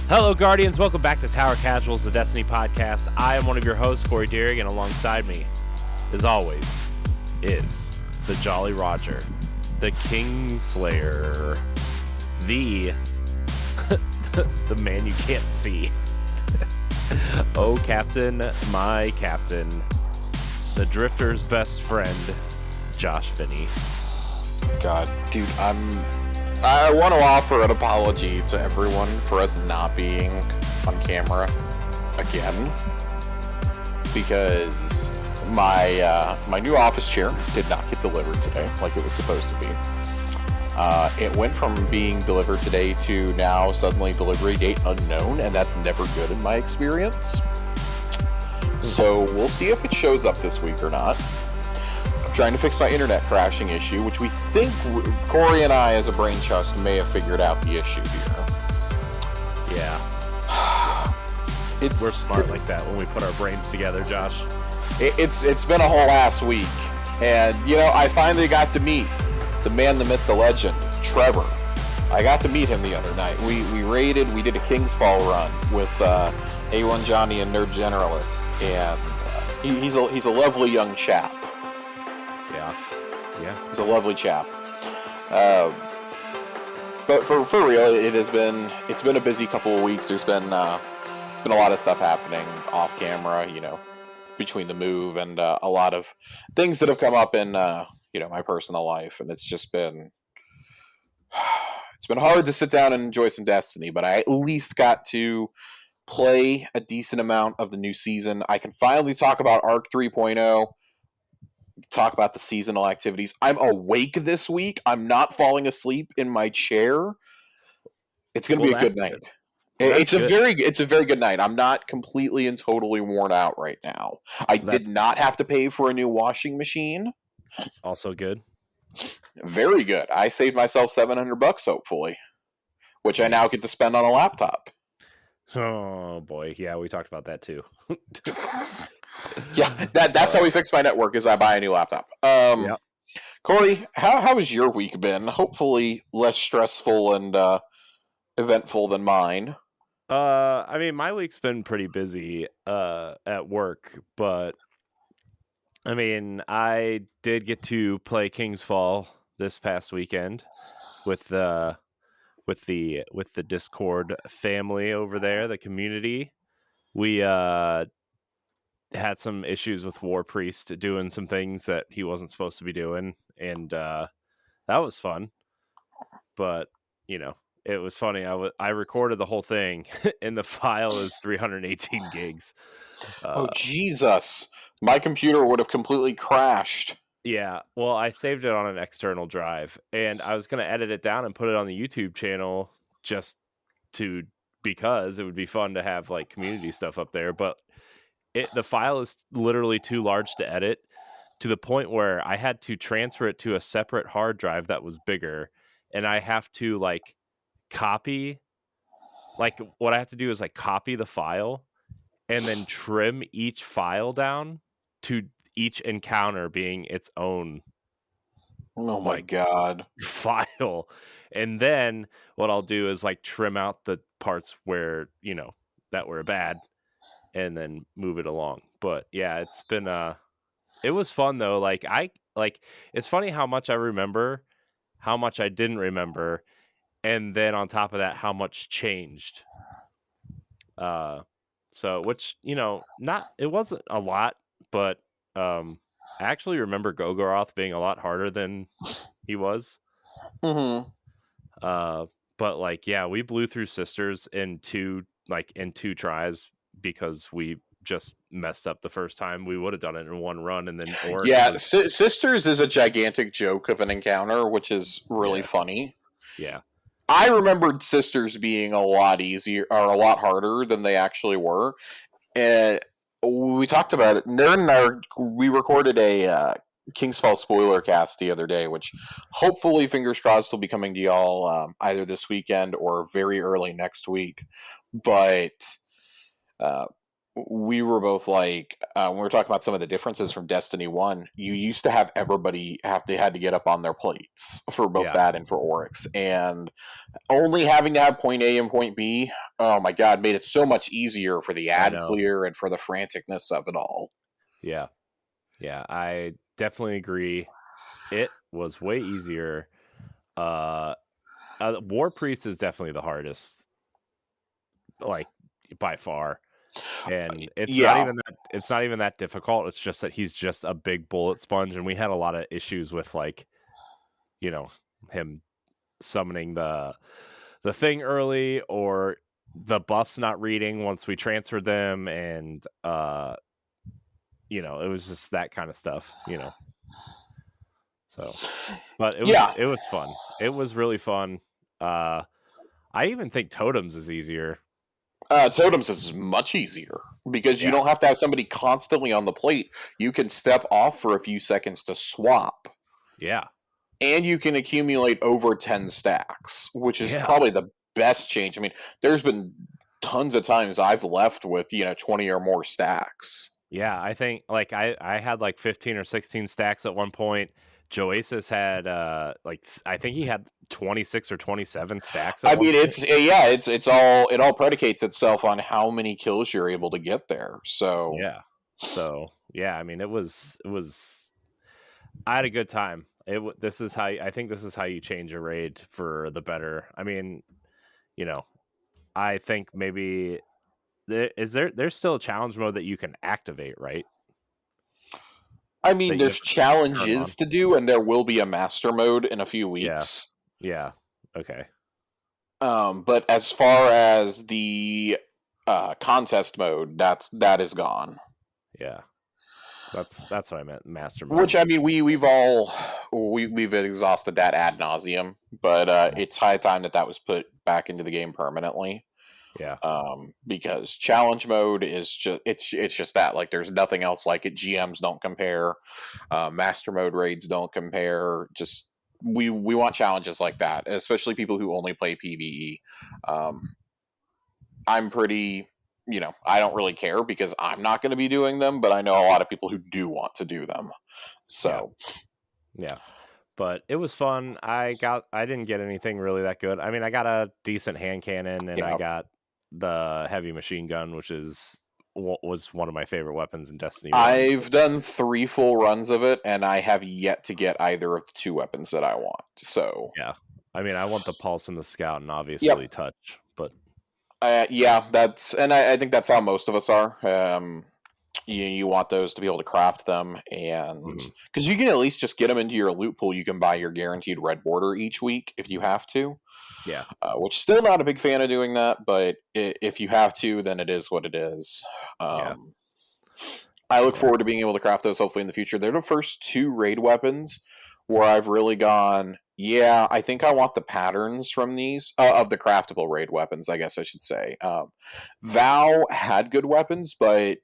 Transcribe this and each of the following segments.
Hello, Guardians. Welcome back to Tower Casuals, the Destiny podcast. I am one of your hosts, Corey Deering, and alongside me, as always, is the Jolly Roger, the Kingslayer, the the man you can't see. Oh, Captain, my Captain, the Drifter's best friend, Josh Finney. God, dude, I want to offer an apology to everyone for us not being on camera again, because my new office chair did not get delivered today like it was supposed to be. It went from being delivered today to now suddenly delivery date unknown, and that's never good in my experience. So we'll see if it shows up this week or not. Trying to fix my internet crashing issue, which we think Corey and I, as a brain trust, may have figured out the issue here. Yeah. We're smart like that when we put our brains together, Josh. It's been a whole ass week. And, I finally got to meet the man, the myth, the legend, Trevor. I got to meet him the other night. We did a King's Fall run with A1 Johnny and Nerd Generalist. And he's a lovely young chap. Yeah. He's a lovely chap. But for real, it's been a busy couple of weeks. There's been a lot of stuff happening off camera, between the move and a lot of things that have come up in my personal life, and it's been hard to sit down and enjoy some Destiny, but I at least got to play a decent amount of the new season. I can finally talk about Arc 3.0. Talk about the seasonal activities. I'm awake this week. I'm not falling asleep in my chair. It's going to be a good night. It's a very good night. I'm not completely and totally worn out right now. I did not have to pay for a new washing machine. Also good. Very good. I saved myself $700 hopefully, which I now get to spend on a laptop. Oh boy, yeah, we talked about that too. Yeah, that's how we fix my network, is I buy a new laptop. Yep. Corey, how has your week been? Hopefully less stressful and eventful than mine. My week's been pretty busy at work, but I did get to play King's Fall this past weekend with the Discord family over there, the community. We had some issues with War Priest doing some things that he wasn't supposed to be doing, and that was fun. But it was funny. I recorded the whole thing, and the file is 318 gigs. Oh Jesus! My computer would have completely crashed. Yeah, well, I saved it on an external drive, and I was going to edit it down and put it on the YouTube channel because it would be fun to have like community stuff up there, but the file is literally too large to edit, to the point where I had to transfer it to a separate hard drive that was bigger, and I have to copy, what I have to do is copy the file and then trim each file down to each encounter being its own God file. And then what I'll do is trim out the parts where that were bad and then move it along. But yeah, it's been it was fun though. It's funny how much I remember, how much I didn't remember, and then on top of that, how much changed. So which it wasn't a lot, but I actually remember Gogoroth being a lot harder than he was. Mm-hmm. But we blew through Sisters in two tries, because we just messed up the first time. We would have done it in one run, and then Sisters is a gigantic joke of an encounter, which is really funny. Yeah, I remembered Sisters being a lot easier or a lot harder than they actually were. We talked about it. Nerd and I, we recorded a King's Fall spoiler cast the other day, which hopefully, fingers crossed, will be coming to y'all either this weekend or very early next week. But we were both when we were talking about some of the differences from Destiny 1, you used to have everybody had to get up on their plates for both that and for Oryx, and only having to have point A and point B oh my god, made it so much easier for the I ad know. clear and for the franticness of it all. Yeah. Yeah, I definitely agree. It was way easier. Uh, War Priest is definitely the hardest, like by far. And Yeah, it's not even that difficult. It's just that he's just a big bullet sponge, and we had a lot of issues with like, you know, him summoning the thing early or the buffs not reading once we transferred them, and it was just that kind of stuff. So, but yeah. it was fun. It was really fun. Uh I even think totems is easier. Totems is much easier because you Yeah. don't have to have somebody constantly on the plate. You can step off for a few seconds to swap, Yeah. and you can accumulate over 10 stacks, which is Yeah. probably the best change. I mean, there's been tons of times I've left with 20 or more stacks. Yeah, I think like I had like 15 or 16 stacks at one point. Joasis had I think he had 26 or 27 stacks at I one mean, point. it all predicates itself on how many kills you're able to get there. So Yeah. So, yeah, I mean it was I had a good time. This is how I think this is how you change a raid for the better. I mean, you know, I think maybe there's still a challenge mode that you can activate, right? I mean, That you there's have to turn on. challenges to do, and there will be a master mode in a few Yeah. weeks. Yeah. Okay. But as far as the contest mode, that is gone. Yeah. That's what I meant, master Which mode. I mean, we've exhausted that ad nauseum, but it's high time that was put back into the game permanently. Yeah. Because challenge mode is it's just that, like, there's nothing else like it. GMs don't compare. Master mode raids don't compare. Just we want challenges like that, especially people who only play PvE. I'm pretty, I don't really care because I'm not going to be doing them, but I know a lot of people who do want to do them. Yeah. So Yeah. But it was fun. I didn't get anything really that good. I mean, I got a decent hand cannon and I yeah, got the heavy machine gun, which was one of my favorite weapons in Destiny 1. I've done 3 full runs of it, and I have yet to get either of the 2 weapons that I want. So Yeah. I mean, I want the pulse and the scout and obviously yep, touch, but yeah, I think that's how most of us are. You want those to be able to craft them, and mhm. because you can at least just get them into your loot pool, you can buy your guaranteed red border each week if you have to. Yeah. Which, still not a big fan of doing that, but if you have to, then it is what it is. Yeah. Um, I look Yeah. forward to being able to craft those hopefully in the future. They're the first 2 raid weapons where I've really gone, yeah, I think I want the patterns from these, of the craftable raid weapons, I guess I should say. Vow had good weapons, but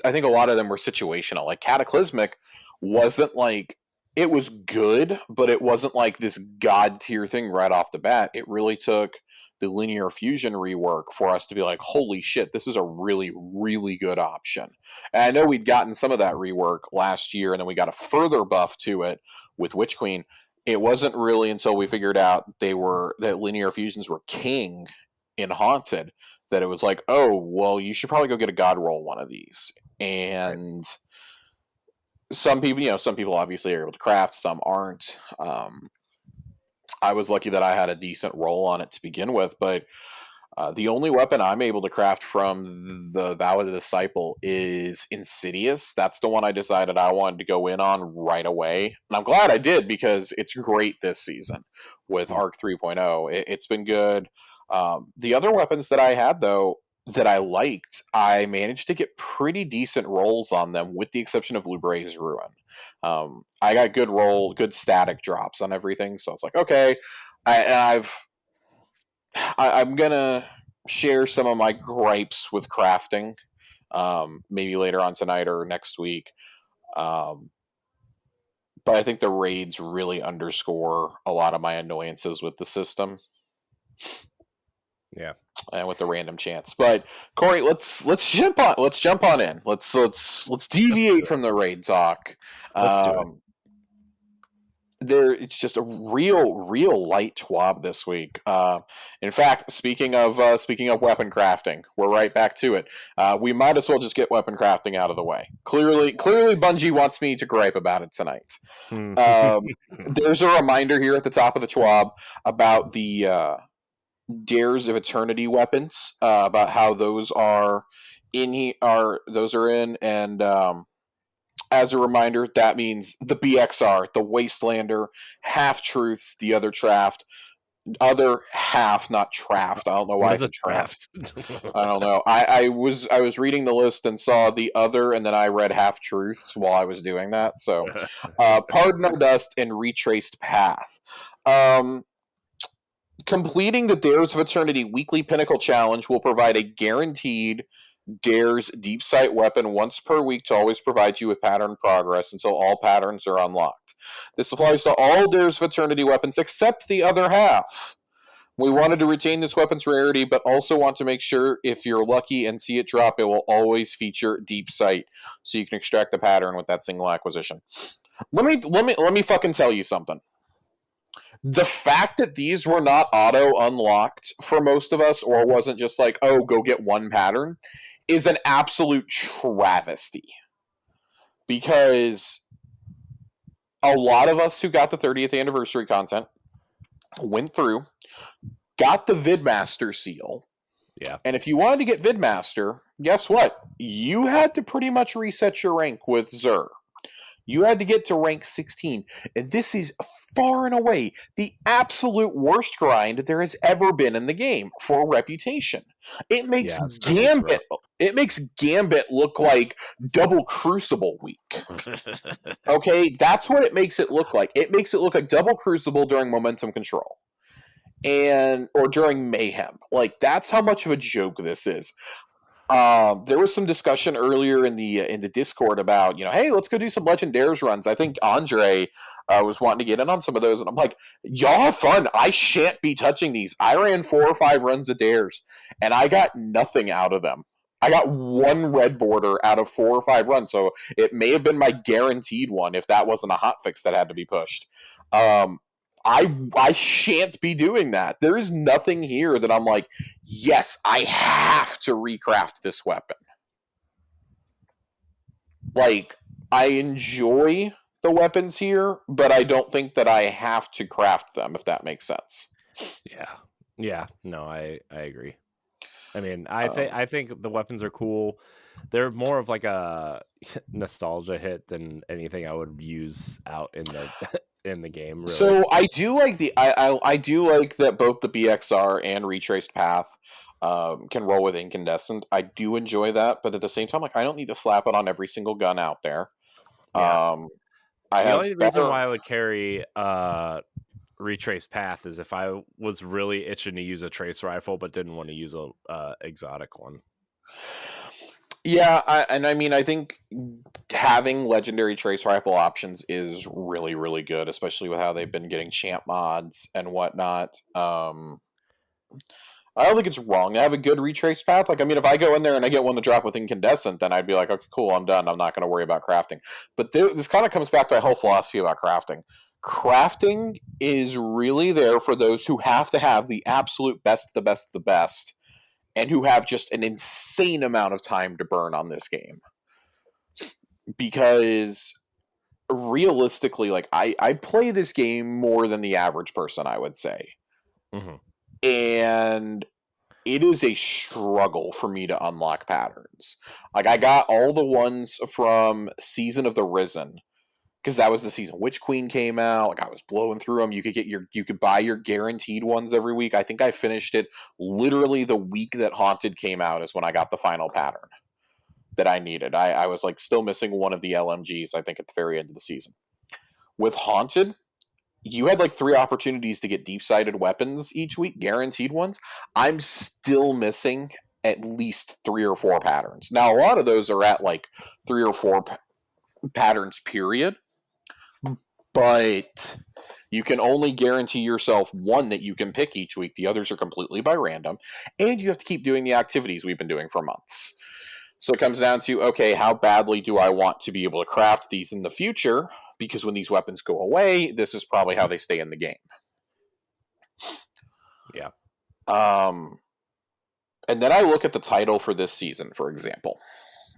I think a lot of them were situational. Like Cataclysmic wasn't like, it was good, but it wasn't like this god tier thing right off the bat. It really took the linear fusion rework for us to be like, holy shit, this is a really, really good option. And I know we'd gotten some of that rework last year, and then we got a further buff to it with Witch Queen. It wasn't really until we figured out that linear fusions were king in Haunted that it was like, oh, well, you should probably go get a god roll one of these. Right. And some people obviously are able to craft, some aren't. I was lucky that I had a decent roll on it to begin with, but the only weapon I'm able to craft from the Vow of the Disciple is Insidious. That's the one I decided I wanted to go in on right away. And I'm glad I did because it's great this season with Mm. Arc 3.0. It's been good. The other weapons that I had, though, that I liked, I managed to get pretty decent rolls on them, with the exception of Lubre's Ruin. I got good static drops on everything, so it's like, okay, I'm gonna share some of my gripes with crafting, maybe later on tonight or next week. Um, but I think the raids really underscore a lot of my annoyances with the system Yeah. and with the random chance. But Corey, let's jump on in. Let's Let's do deviate it. from the raid talk. Let's do it. Um, it's just a real light TWAB this week. In fact, speaking of weapon crafting, we're right back to it. We might as well just get weapon crafting out of the way. Clearly, Bungie wants me to gripe about it tonight. There's a reminder here at the top of the TWAB about the Dares of Eternity weapons, about how those are in, and as a reminder, that means the BXR, the Wastelander, Half Truths, the other half, not Traft. I don't know why it's a Traft. I don't know. I was reading the list and saw the other, and then I read Half Truths while I was doing that. So, Pardon Our Dust and Retraced Path. Completing the Dares of Eternity weekly Pinnacle Challenge will provide a guaranteed Dares deep sight weapon once per week to always provide you with pattern progress until all patterns are unlocked. This applies to all Dares of Eternity weapons except the other half. We wanted to retain this weapon's rarity, but also want to make sure if you're lucky and see it drop, it will always feature deep sight, so you can extract the pattern with that single acquisition. Let me fucking tell you something. The fact that these were not auto unlocked for most of us, or wasn't just like, oh, go get one pattern, is an absolute travesty. Because a lot of us who got the 30th anniversary content went through, got the Vidmaster seal. Yeah. And if you wanted to get Vidmaster, guess what? You had to pretty much reset your rank with Xur. You had to get to rank 16. And this is far and away the absolute worst grind there has ever been in the game for reputation. It makes Gambit look like double Crucible week. Okay, that's what it makes it look like. It makes it look like double Crucible during momentum control. Or during Mayhem. Like, that's how much of a joke this is. There was some discussion earlier in the Discord about, hey, let's go do some Legendaires runs. I think Andre was wanting to get in on some of those, and I'm like, y'all have fun. I shan't be touching these. I ran 4 or 5 runs of Dares, and I got nothing out of them. I got 1 red border out of 4 or 5 runs, so it may have been my guaranteed one if that wasn't a hotfix that had to be pushed. I shan't be doing that. There is nothing here that I'm like, yes, I have to recraft this weapon. Like, I enjoy the weapons here, but I don't think that I have to craft them, if that makes sense. Yeah. No, I agree. I mean, I think the weapons are cool. They're more of like a nostalgia hit than anything I would use out in the game. Really. So I do like I do like that both the BXR and Retraced Path can roll with Incandescent. I do enjoy that, but at the same time, like, I don't need to slap it on every single gun out there. Yeah. The only reason why I would carry Retraced Path is if I was really itching to use a trace rifle but didn't want to use a exotic one. Yeah, I think having legendary trace rifle options is really, really good, especially with how they've been getting champ mods and whatnot. I don't think it's wrong to have a good retrace path. Like, I mean, if I go in there and I get one to drop with Incandescent, then I'd be like, okay, cool, I'm done. I'm not going to worry about crafting. But this kind of comes back to my whole philosophy about crafting. Crafting is really there for those who have to have the absolute best, the best, the best, and who have just an insane amount of time to burn on this game. Because realistically, like, I play this game more than the average person, I would say. Mm-hmm. And it is a struggle for me to unlock patterns. Like, I got all the ones from Season of the Risen, because that was the season Witch Queen came out. Like, I was blowing through them. You could buy your guaranteed ones every week. I think I finished it literally the week that Haunted came out is when I got the final pattern that I needed. I was like still missing one of the LMGs, I think, at the very end of the season. With Haunted, you had like 3 opportunities to get deep-sighted weapons each week, guaranteed ones. I'm still missing at least 3 or 4 patterns. Now, a lot of those are at like 3 or 4 patterns, period. But you can only guarantee yourself one that you can pick each week. The others are completely by random. And you have to keep doing the activities we've been doing for months. So it comes down to, okay, how badly do I want to be able to craft these in the future? because when these weapons go away, this is probably how they stay in the game. Yeah. And then I look at the title for this season, for example.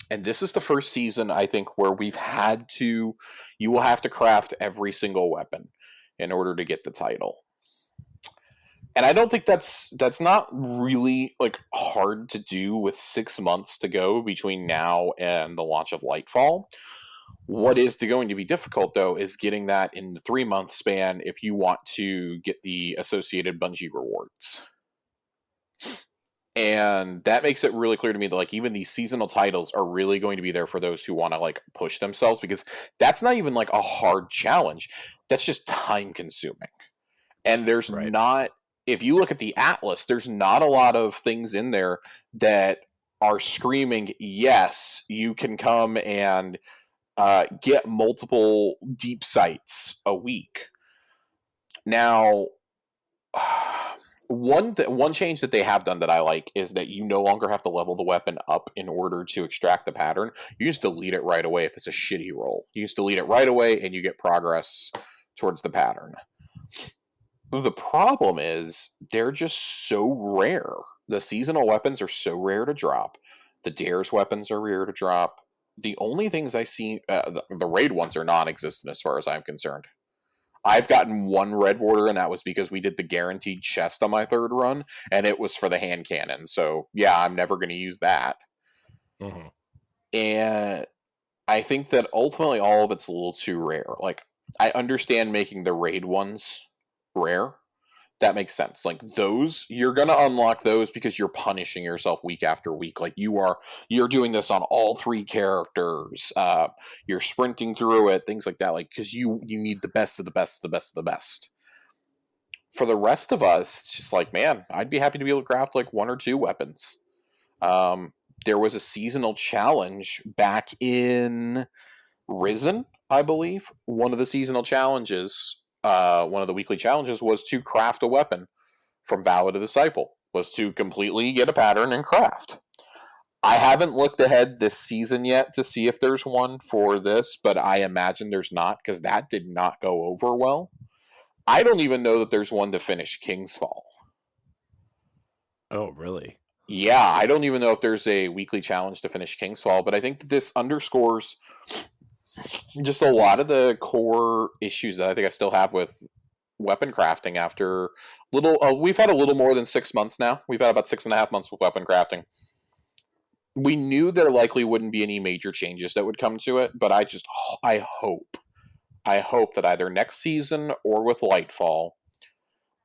And this is the first season, I think, where you will have to craft every single weapon in order to get the title. And I don't think that's not really like hard to do with 6 months to go between now and the launch of Lightfall. What is going to be difficult, though, is getting that in the 3-month span if you want to get the associated Bungie rewards. And that makes it really clear to me that like even these seasonal titles are really going to be there for those who want to like push themselves, because that's not even like a hard challenge. That's just time consuming. And there's not, if you look at the Atlas, there's not a lot of things in there that are screaming, yes, you can come and get multiple deep sights a week. Now, one change that they have done that I like is that you no longer have to level the weapon up in order to extract the pattern. You just delete it right away if it's a shitty roll. You just delete it right away and you get progress towards the pattern. The problem is they're just so rare. The seasonal weapons are so rare to drop. The Dare's weapons are rare to drop. The only things I see, the raid ones are non-existent as far as I'm concerned. I've gotten one red border, and that was because we did the guaranteed chest on my 3rd run, and it was for the hand cannon. So, yeah, I'm never going to use that. Mm-hmm. And I think that ultimately all of it's a little too rare. Like, I understand making the raid ones rare. That makes sense. Like, those, you're going to unlock those because you're punishing yourself week after week. Like, you're doing this on all 3 characters. You're sprinting through it, things like that. Like, because you need the best of the best of the best of the best. For the rest of us, it's just like, man, I'd be happy to be able to craft like 1 or 2 weapons. There was a seasonal challenge back in Risen, I believe. One of the seasonal challenges, one of the weekly challenges, was to craft a weapon from Valid to Disciple, was to completely get a pattern and craft. I haven't looked ahead this season yet to see if there's one for this, but I imagine there's not, because that did not go over well. I don't even know that there's one to finish King's Fall. Oh, really? Yeah, I don't even know if there's a weekly challenge to finish King's Fall, but I think that this underscores just a lot of the core issues that I think I still have with weapon crafting after we've had a little more than 6 months now. We've had about 6.5 months with weapon crafting. We knew there likely wouldn't be any major changes that would come to it, but I hope that either next season or with Lightfall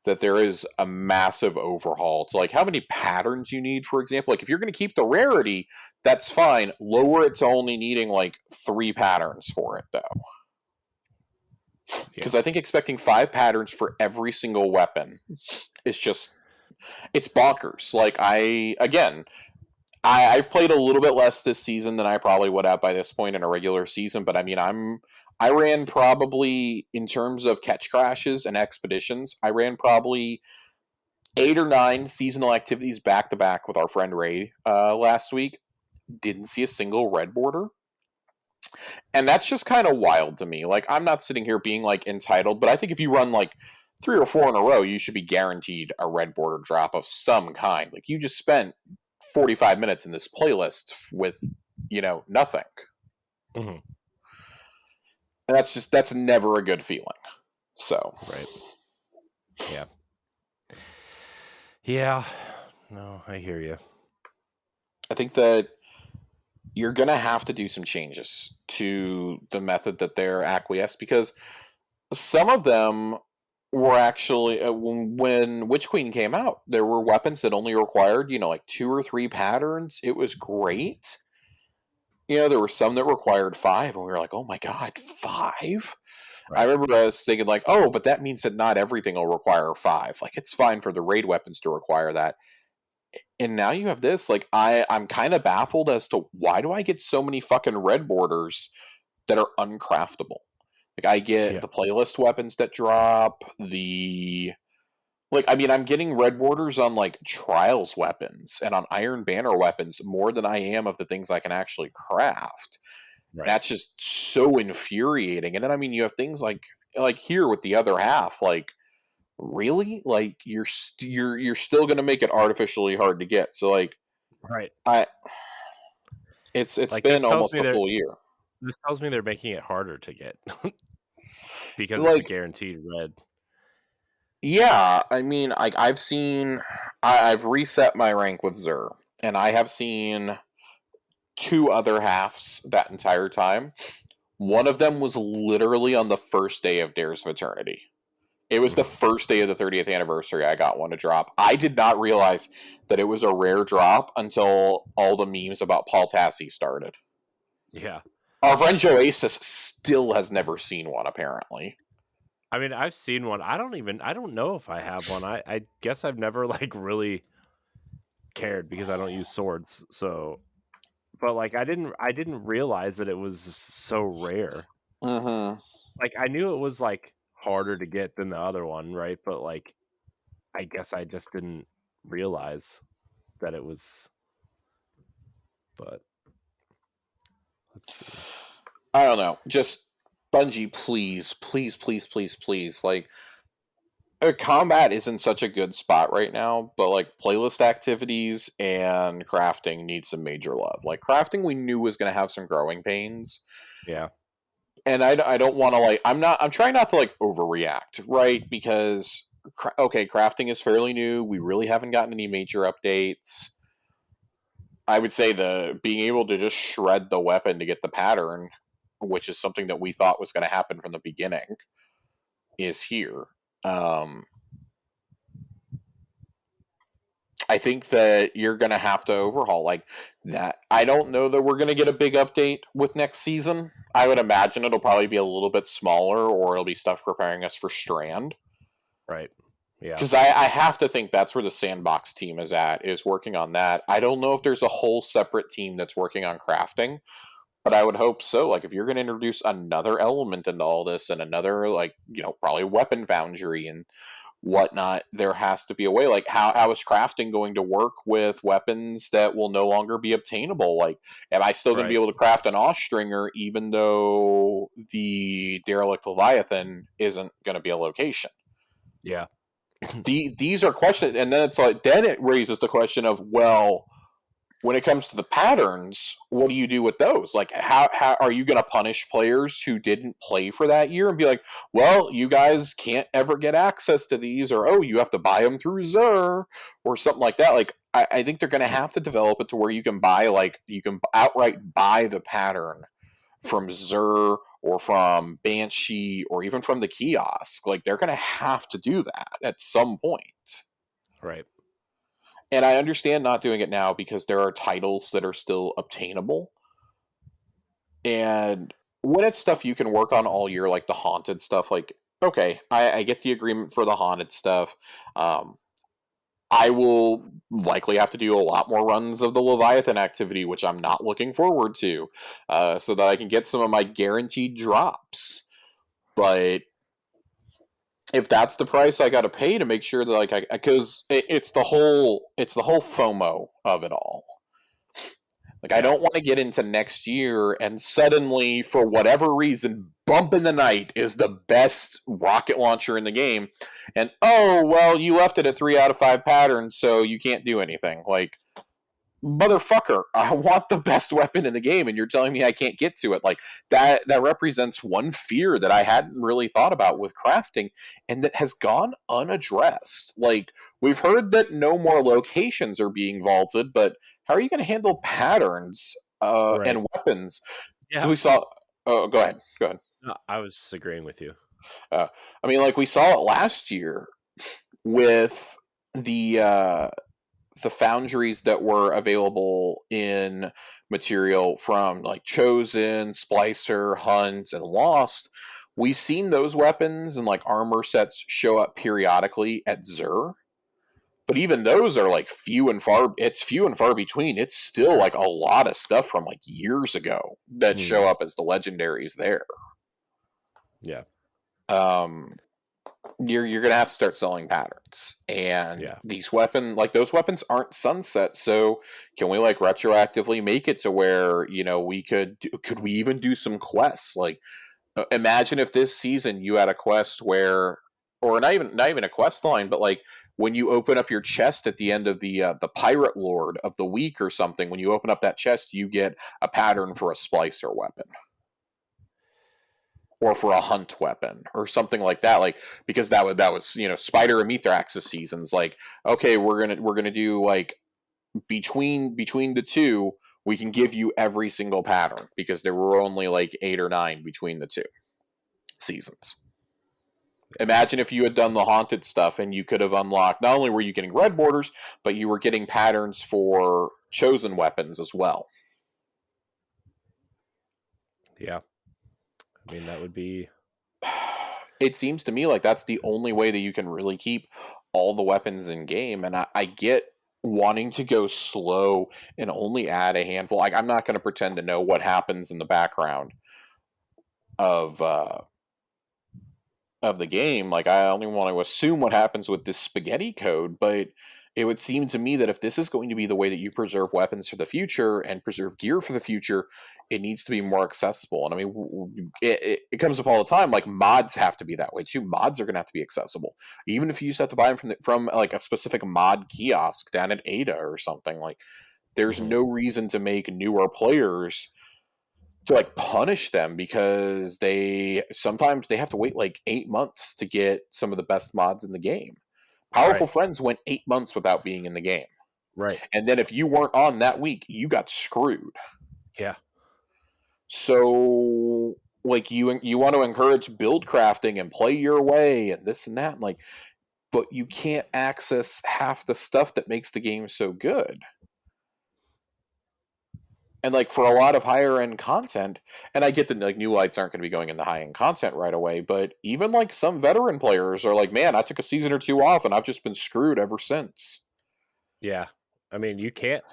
that there is a massive overhaul to like how many patterns you need, for example. Like if you're going to keep the rarity, that's fine. Lower it to only needing like 3 patterns for it, though. Because I think expecting 5 patterns for every single weapon is just, it's bonkers. Like I've played a little bit less this season than I probably would have by this point in a regular season, but I mean, I ran probably, in terms of catch crashes and expeditions, I ran probably 8 or 9 seasonal activities back to back with our friend Ray last week. Didn't see a single red border. And that's just kind of wild to me. Like, I'm not sitting here being like entitled, but I think if you run like 3 or 4 in a row, you should be guaranteed a red border drop of some kind. Like, you just spent 45 minutes in this playlist with, nothing. Mm-hmm. And that's never a good feeling. So. Right. Yeah. Yeah. No, I hear you. I think that you're going to have to do some changes to the method that they're acquiesced, because some of them were actually, when Witch Queen came out, there were weapons that only required, like 2 or 3 patterns. It was great. There were some that required 5, and we were like, oh my God, 5? Right. I remember I was thinking like, oh, but that means that not everything will require 5. Like, it's fine for the raid weapons to require that. And now you have this. Like, I'm kind of baffled as to why do I get so many fucking red borders that are uncraftable? Like, I get the playlist weapons that drop, I'm getting red borders on, like, Trials weapons and on Iron Banner weapons more than I am of the things I can actually craft. Right. That's just so infuriating. And then I mean, you have things like here with the other half, like really, like you're still going to make it artificially hard to get. So like Right. I it's Like been almost a full year. this tells me they're making it harder to get because it's a Like guaranteed red. yeah, I mean, I've reset my rank with Zur, and I have seen two other halves that entire time. One of them was literally on the first day of Dares of Eternity. It was the first day of the 30th anniversary I got one to drop. I did not realize that it was a rare drop until all the memes about Paul Tassi started. Yeah. Our friend Joasis still has never seen one, apparently. I mean, I've seen one. I don't know if I have one. I guess I've never like really cared because I don't use swords. So, but like I didn't realize that it was so rare. Mm-hmm. Like I knew it was like harder to get than the other one, right? But like I guess I just didn't realize that it was. But let's see. I don't know. Just Bungie, please, please, please, please, please. Like, combat is in such a good spot right now, but like playlist activities and crafting need some major love. Like crafting, we knew was going to have some growing pains, Yeah. and I don't want to like I'm trying not to like overreact, right? Because okay, crafting is fairly new. We really haven't gotten any major updates. I would say the being able to just shred the weapon to get the pattern, which is something that we thought was going to happen from the beginning, is here. Um, I think that you're going to have to overhaul like that. I don't know that we're going to get a big update with next season. I would imagine it'll probably be a little bit smaller, or it'll be stuff preparing us for Strand. Right. Yeah. Because I have to think that's where the sandbox team is working on that. I don't know if there's a whole separate team that's working on crafting, but I would hope so. Like if you're going to introduce another element into all this and another like probably weapon foundry and whatnot, there has to be a way. Like how is crafting going to work with weapons that will no longer be obtainable? Like am I still going to be Right. able to craft an Austringer even though the derelict Leviathan isn't going to be a location? Yeah. These are questions, and then it raises the question of, well, when it comes to the patterns, what do you do with those? Like, how are you going to punish players who didn't play for that year and be like, well, you guys can't ever get access to these, or oh, you have to buy them through Zur or something like that? Like, I think they're going to have to develop it to where you can outright buy the pattern from Zur or from Banshee or even from the kiosk. Like, they're going to have to do that at some point. Right. And I understand not doing it now because there are titles that are still obtainable. And when it's stuff you can work on all year, like the haunted stuff, like, okay, I get the agreement for the haunted stuff. I will likely have to do a lot more runs of the Leviathan activity, which I'm not looking forward to, so that I can get some of my guaranteed drops. But if that's the price I got to pay to make sure that like because it's the whole FOMO of it all. Like I don't want to get into next year and suddenly, for whatever reason, Bump in the Night is the best rocket launcher in the game, and oh well, you left it at 3 out of 5 patterns, so you can't do anything. Like motherfucker, I want the best weapon in the game, and you're telling me I can't get to it. Like that represents one fear that I hadn't really thought about with crafting, and that has gone unaddressed. Like we've heard that no more locations are being vaulted, but how are you going to handle patterns Right. and weapons? Yeah. We saw. Oh, go ahead. Go ahead. No, I was agreeing with you. I mean, like we saw it last year with the foundries that were available in material from like Chosen, Splicer, Hunt, and Lost. We've seen those weapons and like armor sets show up periodically at Zur, but even those are like few and far. It's few and far between. It's still like a lot of stuff from like years ago that show up as the legendaries there. Yeah. Um, you're gonna have to start selling patterns, and Yeah. those weapons aren't sunset. So can we like retroactively make it to where could we even do some quests? Like, imagine if this season you had a quest where, or not even a quest line, but like when you open up your chest at the end of the pirate lord of the week or something, when you open up that chest, you get a pattern for a splicer weapon or for a hunt weapon or something like that. Like, because that was Spider and Mithrax's seasons. Like, okay, we're gonna do like between the two, we can give you every single pattern because there were only like 8 or 9 between the two seasons. Imagine if you had done the haunted stuff and you could have unlocked, not only were you getting red borders, but you were getting patterns for chosen weapons as well. Yeah. I mean, that would be. It seems to me like that's the only way that you can really keep all the weapons in game. And I get wanting to go slow and only add a handful. Like, I'm not going to pretend to know what happens in the background of the game. Like, I only want to assume what happens with this spaghetti code, but it would seem to me that if this is going to be the way that you preserve weapons for the future and preserve gear for the future, it needs to be more accessible. And I mean, it comes up all the time. Like, mods have to be that way too. Mods are going to have to be accessible, even if you just have to buy them from like a specific mod kiosk down at Ada or something. Like, there's Mhm. no reason to make newer players to like punish them because sometimes they have to wait like 8 months to get some of the best mods in the game. Powerful Right. Friends went 8 months without being in the game. Right. And then if you weren't on that week, you got screwed. Yeah. So like you want to encourage build crafting and play your way and this and that, like, but you can't access half the stuff that makes the game so good. And like for a lot of higher end content, and I get that like new lights aren't going to be going in the high end content right away, but even like some veteran players are like, man, I took a season or two off and I've just been screwed ever since. Yeah. I mean, you can't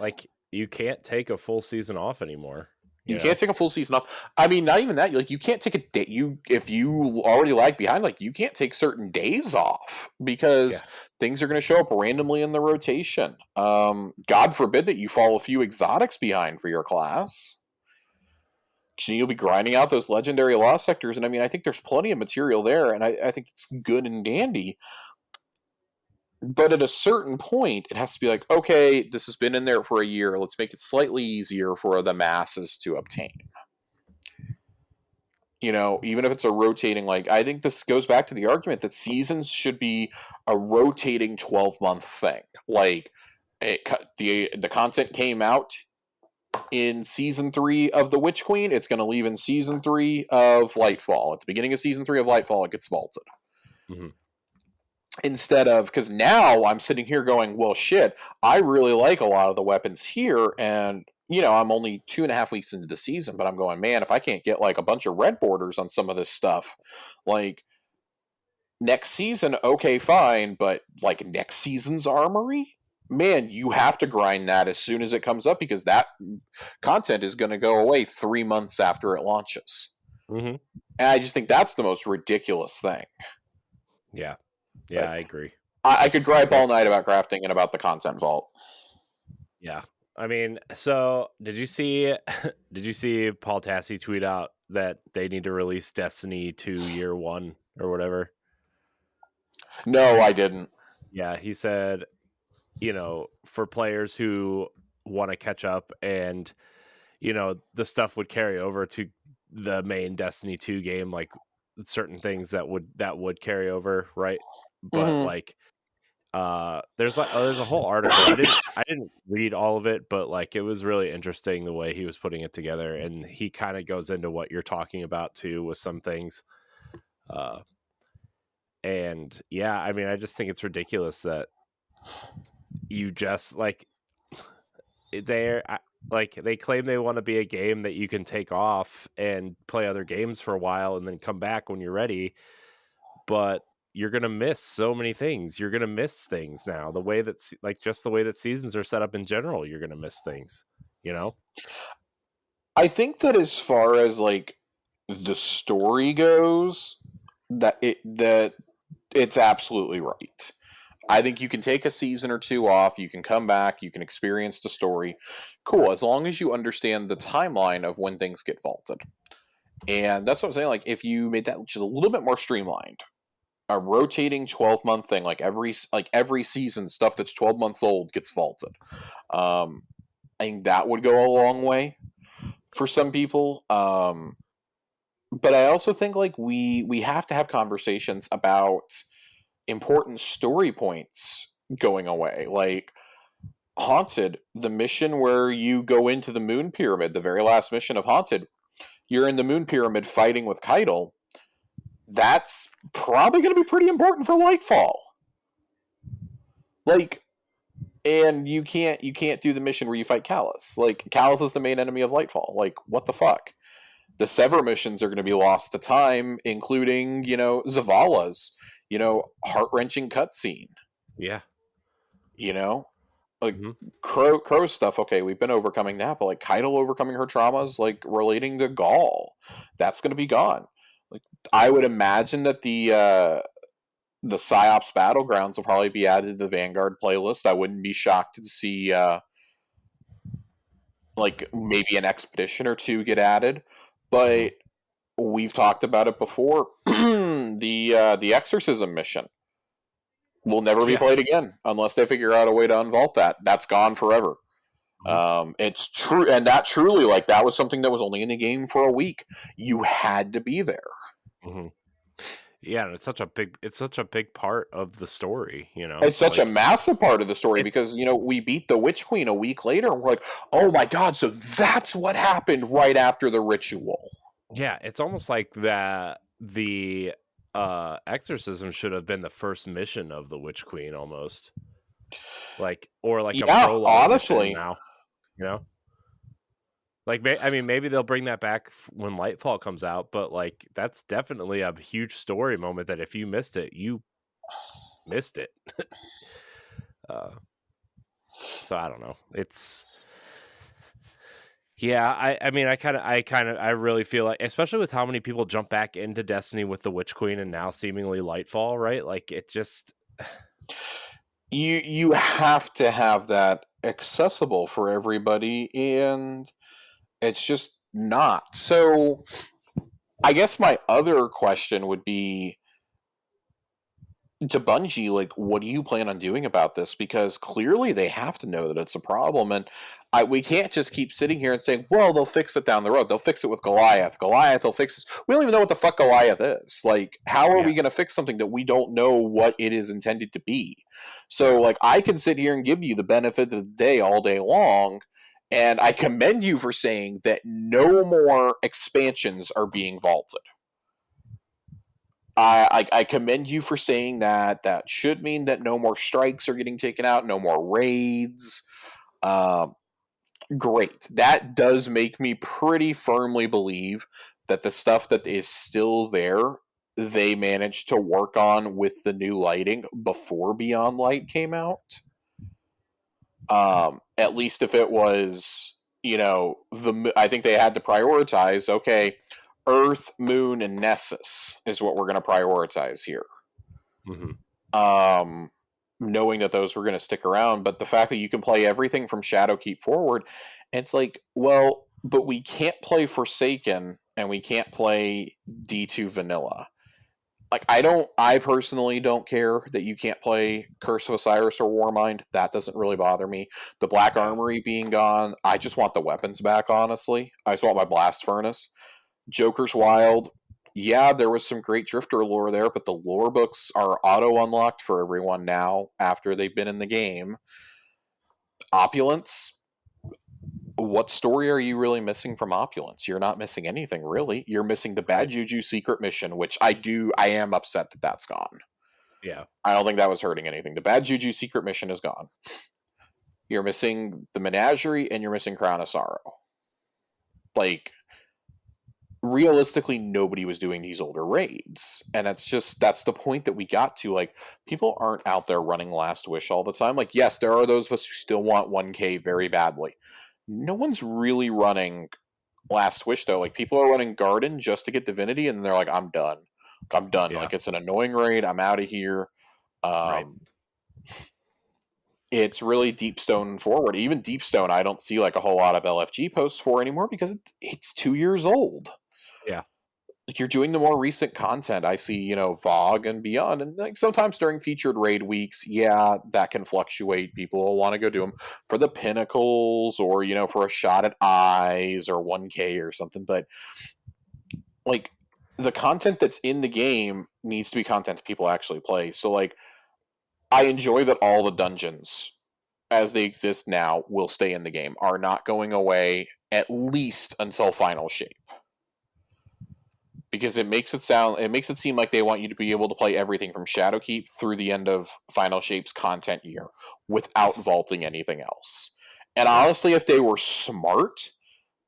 take a full season off anymore, You can't you take a full season off. I mean, not even that. Like, you can't take a day. If you already lag behind, like, you can't take certain days off because Yeah. things are going to show up randomly in the rotation. God forbid that you fall a few exotics behind for your class. So you'll be grinding out those legendary lost sectors, and I mean, I think there's plenty of material there, and I think it's good and dandy. But at a certain point, it has to be like, okay, this has been in there for a year. Let's make it slightly easier for the masses to obtain. Even if it's a rotating, like, I think this goes back to the argument that seasons should be a rotating 12-month thing. Like, the content came out in season 3 of the Witch Queen, it's going to leave in season 3 of Lightfall. At the beginning of season 3 of Lightfall, it gets vaulted. Hmm. Instead of, because now I'm sitting here going, well, shit, I really like a lot of the weapons here, and I'm only 2.5 weeks into the season, but I'm going, man, if I can't get like a bunch of red borders on some of this stuff, like next season, okay, fine, but like next season's armory, man, you have to grind that as soon as it comes up because that content is going to go away 3 months after it launches. Hmm. And I just think that's the most ridiculous thing. Yeah. Yeah, But I agree. I could gripe all night It's about crafting and about the content vault. Yeah. I mean, so did you see did you see Paul Tassi tweet out that they need to release Destiny 2 year 1 or whatever? No, I didn't. Yeah, he said, for players who want to catch up and the stuff would carry over to the main Destiny 2 game, like certain things that would carry over, right? But Mm-hmm. like there's a whole article. I didn't read all of it, but like it was really interesting the way he was putting it together, and he kind of goes into what you're talking about too with some things. And yeah, I mean, I just think it's ridiculous that you just like they're like they claim they want to be a game that you can take off and play other games for a while and then come back when you're ready, but you're gonna miss so many things. You're gonna miss things now. The way that like just the way that seasons are set up in general, you're gonna miss things. You know? I think that as far as like the story goes, that It's absolutely right. I think you can take a season or two off, you can come back, you can experience the story. Cool, as long as you understand the timeline of when things get vaulted. And that's what I'm saying. Like, if you made that just a little bit more streamlined, a rotating 12-month thing, like every season, stuff that's 12 months old gets vaulted. I think that would go a long way for some people. But I also think like we have to have conversations about important story points going away. Like Haunted, the mission where you go into the moon pyramid, the very last mission of Haunted, you're in the moon pyramid fighting with Keitel. That's probably going to be pretty important for Lightfall. Like, and you can't do the mission where you fight Callus. Like, Callus is the main enemy of Lightfall. Like, what the fuck? The Sever missions are going to be lost to time, including, Zavala's, heart-wrenching cutscene. Yeah. Like, Crow stuff, okay, we've been overcoming that, but like Keitel overcoming her traumas, like relating to Gaul, that's going to be gone. Like, I would imagine that the PsyOps Battlegrounds will probably be added to the Vanguard playlist. I wouldn't be shocked to see like maybe an expedition or two get added, but we've talked about it before. The Exorcism mission will never be played again unless they figure out a way to unvault that. That's gone forever. It's true, and that truly, like, that was something that was only in the game for a week. You had to be there. Yeah, and it's such a big part of the story. It's such a massive part of the story because we beat the Witch Queen a week later, and we're like, oh my god, so that's what happened right after the ritual. Yeah, it's almost like that the exorcism should have been the first mission of the Witch Queen, almost, like, or like a prologue. Honestly, now, like, I mean, maybe they'll bring that back when Lightfall comes out, but like, that's definitely a huge story moment that if you missed it, you missed it. So I don't know. It's. Yeah, I mean, I really feel like, especially with how many people jump back into Destiny with the Witch Queen and now seemingly Lightfall, right? Like, it just you have to have that accessible for everybody, and it's just not. So, I guess my other question would be to Bungie, like, what do you plan on doing about this? Because clearly they have to know that it's a problem, and we can't just keep sitting here and saying, well, they'll fix it down the road. They'll fix it with Goliath. They'll fix this. We don't even know what the fuck Goliath is. Like, how are we going to fix something that we don't know what it is intended to be? So, like, I can sit here and give you the benefit of the day all day long, and I commend you for saying that no more expansions are being vaulted. I commend you for saying that. That should mean that no more strikes are getting taken out, no more raids. Great. That does make me pretty firmly believe that the stuff that is still there, they managed to work on with the new lighting before Beyond Light came out. At least if it was, I think they had to prioritize, okay, Earth, Moon, and Nessus is what we're going to prioritize here. Knowing that those were going to stick around, but the fact that you can play everything from Shadowkeep forward, it's like, well, but we can't play Forsaken and we can't play D2 Vanilla. Like, I personally don't care that you can't play Curse of Osiris or Warmind. That doesn't really bother me. The Black Armory being gone, I just want the weapons back, honestly. I just want my Blast Furnace. Joker's Wild, yeah, there was some great Drifter lore there, but the lore books are auto-unlocked for everyone now after they've been in the game. Opulence, what story are you really missing from Opulence? You're not missing anything, really. You're missing the Bad Juju secret mission, which I am upset that that's gone. Yeah. I don't think that was hurting anything. The Bad Juju secret mission is gone. You're missing the Menagerie, and you're missing Crown of Sorrow. Like, realistically, nobody was doing these older raids, and that's the point that we got to. Like, people aren't out there running Last Wish all the time. Like, yes, there are those of us who still want 1K very badly. No one's really running Last Wish, though. Like, people are running Garden just to get Divinity, and they're like, I'm done. I'm done. Yeah. Like, it's an annoying raid. I'm out of here. Right. Um, it's really Deep Stone forward. Even Deep Stone, I don't see like a whole lot of LFG posts for anymore because it's 2 years old. Yeah. Like, you're doing the more recent content. I see, VOG and beyond, and like sometimes during featured raid weeks, yeah, that can fluctuate. People will want to go do them for the pinnacles, or for a shot at eyes or 1K or something. But like, the content that's in the game needs to be content that people actually play. So like, I enjoy that all the dungeons as they exist now will stay in the game, are not going away at least until Final Shape. Because it makes it seem like they want you to be able to play everything from Shadowkeep through the end of Final Shape's content year without vaulting anything else. And Right. honestly, if they were smart,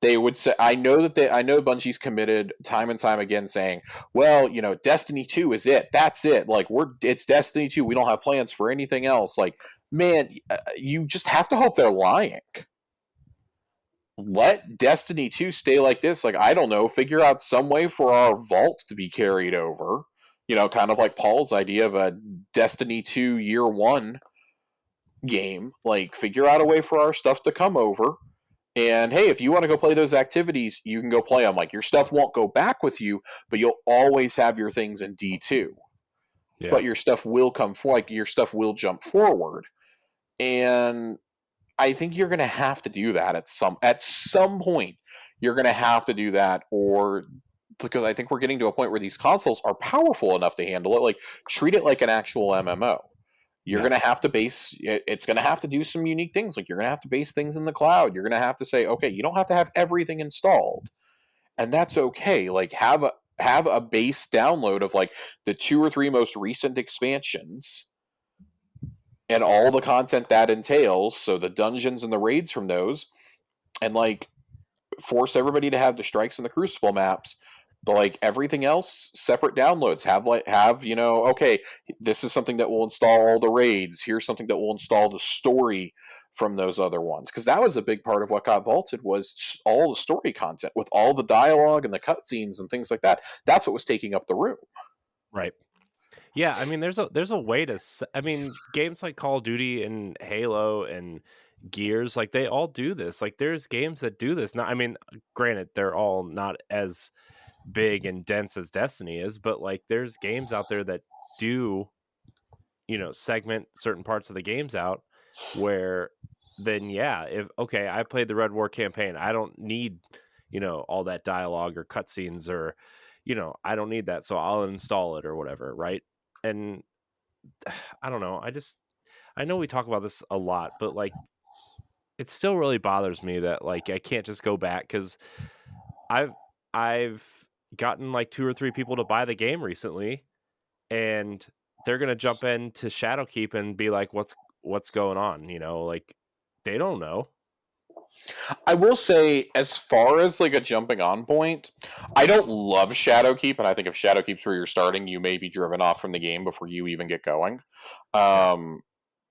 they would say, I know Bungie's committed time and time again saying, well, Destiny 2 is it. That's it. Like, it's Destiny 2. We don't have plans for anything else. Like, man, you just have to hope they're lying. Let Destiny 2 stay like this. Like, I don't know, figure out some way for our vault to be carried over. Kind of like Paul's idea of a Destiny 2 year one game. Like, figure out a way for our stuff to come over. And hey, if you want to go play those activities, you can go play them. Like, your stuff won't go back with you, but you'll always have your things in D2. Yeah. But your stuff will come for like your stuff will jump forward. And I think you're going to have to do that at some point. You're going to have to do that, or because I think we're getting to a point where these consoles are powerful enough to handle it. Like, treat it like an actual MMO. You're Yeah. going to have to base it's going to have to do some unique things. Like, you're going to have to base things in the cloud. You're going to have to say, okay, you don't have to have everything installed, and that's okay. Like, have a base download of like the 2 or 3 most recent expansions and all the content that entails, so the dungeons and the raids from those, and like force everybody to have the strikes and the crucible maps, but like everything else separate downloads. Have okay, this is something that will install all the raids, here's something that will install the story from those other ones, because that was a big part of what got vaulted, was all the story content with all the dialogue and the cutscenes and things like that. That's what was taking up the room. Right. Yeah, I mean, there's a way to. I mean, games like Call of Duty and Halo and Gears, like they all do this. Like, there's games that do this. Now, I mean, granted, they're all not as big and dense as Destiny is, but like, there's games out there that do, segment certain parts of the games out, where then yeah, if okay, I played the Red War campaign, I don't need all that dialogue or cutscenes, or I don't need that, so I'll install it or whatever, right? And I don't know. I know we talk about this a lot, but like, it still really bothers me that like I can't just go back, because I've I've gotten like 2 or 3 people to buy the game recently, and they're gonna jump into Shadowkeep and be like, what's going on? Like, they don't know. I will say, as far as like a jumping on point, I don't love Shadowkeep, and I think if Shadowkeep's where you're starting, you may be driven off from the game before you even get going. Yeah.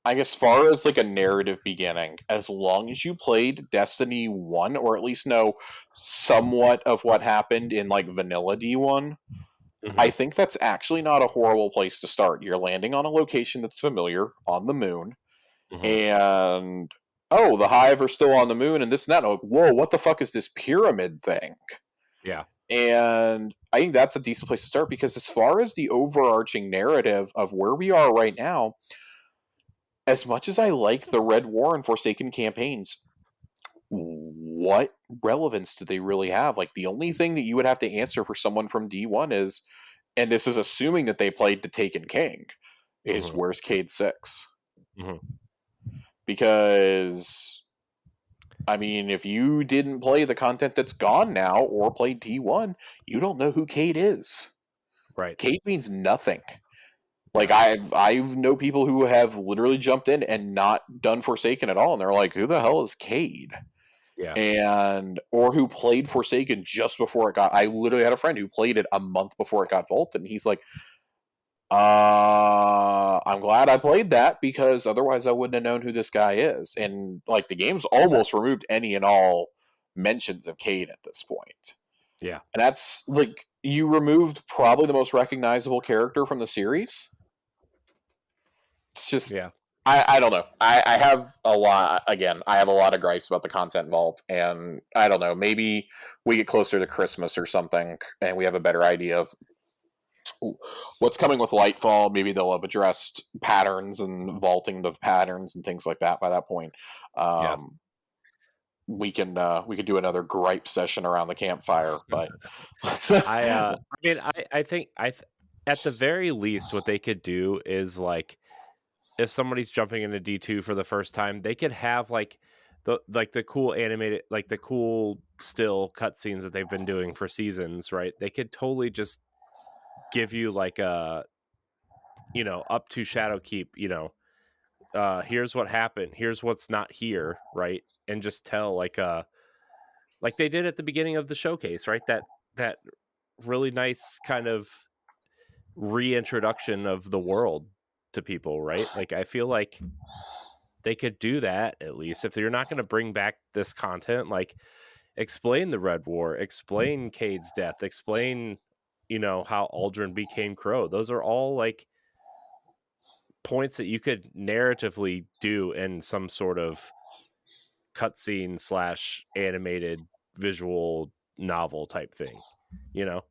I guess, as far as like a narrative beginning, as long as you played Destiny 1, or at least know somewhat of what happened in like vanilla D1, I Hmm. think that's actually not a horrible place to start. You're landing on a location that's familiar on the moon, Hmm. and oh, the Hive are still on the moon, and this and that. Oh, whoa, what the fuck is this pyramid thing? Yeah. And I think that's a decent place to start, because as far as the overarching narrative of where we are right now, as much as I like the Red War and Forsaken campaigns, what relevance do they really have? Like, the only thing that you would have to answer for someone from D1 is, and this is assuming that they played the Taken King, is Hmm. where's Cade 6? Hmm. Because I mean, if you didn't play the content that's gone now or play D1, you don't know who Cade is. Right. Cade means nothing. Like, Yeah. I've know people who have literally jumped in and not done Forsaken at all, and they're like, "Who the hell is Cade?" Yeah. And or who played Forsaken just before it got. I literally had a friend who played it a month before it got vaulted, and he's like, I'm glad I played that, because otherwise I wouldn't have known who this guy is." And like, the game's almost removed any and all mentions of Cade at this point. Yeah. And that's like, you removed probably the most recognizable character from the series. It's just, Yeah. I don't know. I have a lot, again, I have a lot of gripes about the content vault, and I don't know, maybe we get closer to Christmas or something and we have a better idea of what's coming with Lightfall. Maybe they'll have addressed patterns and vaulting the patterns and things like that by that point. Yeah. We could do another gripe session around the campfire, but I mean, I think at the very least, what they could do is like, if somebody's jumping into D2 for the first time, they could have like the cool animated, like the cool still cutscenes that they've been doing for seasons, right? They could totally just give you like a, up to Shadowkeep, here's what happened, here's what's not here, right? And just tell like they did at the beginning of the showcase, right? That really nice kind of reintroduction of the world to people, right? Like I feel like they could do that, at least if you're not going to bring back this content. Like, explain the Red War, explain Cade's death, explain how Aldrin became Crow. Those are all like points that you could narratively do in some sort of cutscene slash animated visual novel type thing, you know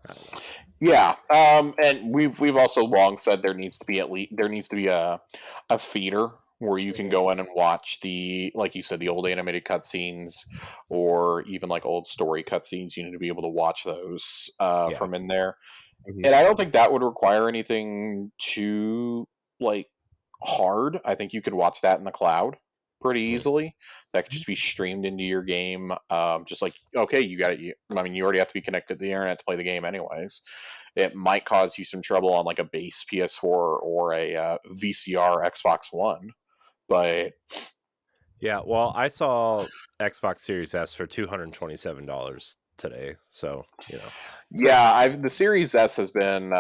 I don't know. yeah. And we've also long said there needs to be a feeder where you can go in and watch the, like you said, the old animated cutscenes, or even like old story cutscenes. You need to be able to watch those Yeah. from in there. Mhm. And I don't think that would require anything too like hard. I think you could watch that in the cloud pretty easily. That could just be streamed into your game. Just like, okay, you got it. I mean, you already have to be connected to the internet to play the game, anyways. It might cause you some trouble on like a base PS4 or a VCR Xbox One, but Yeah, well, I saw Xbox Series S for $227 today, so yeah, the Series S has been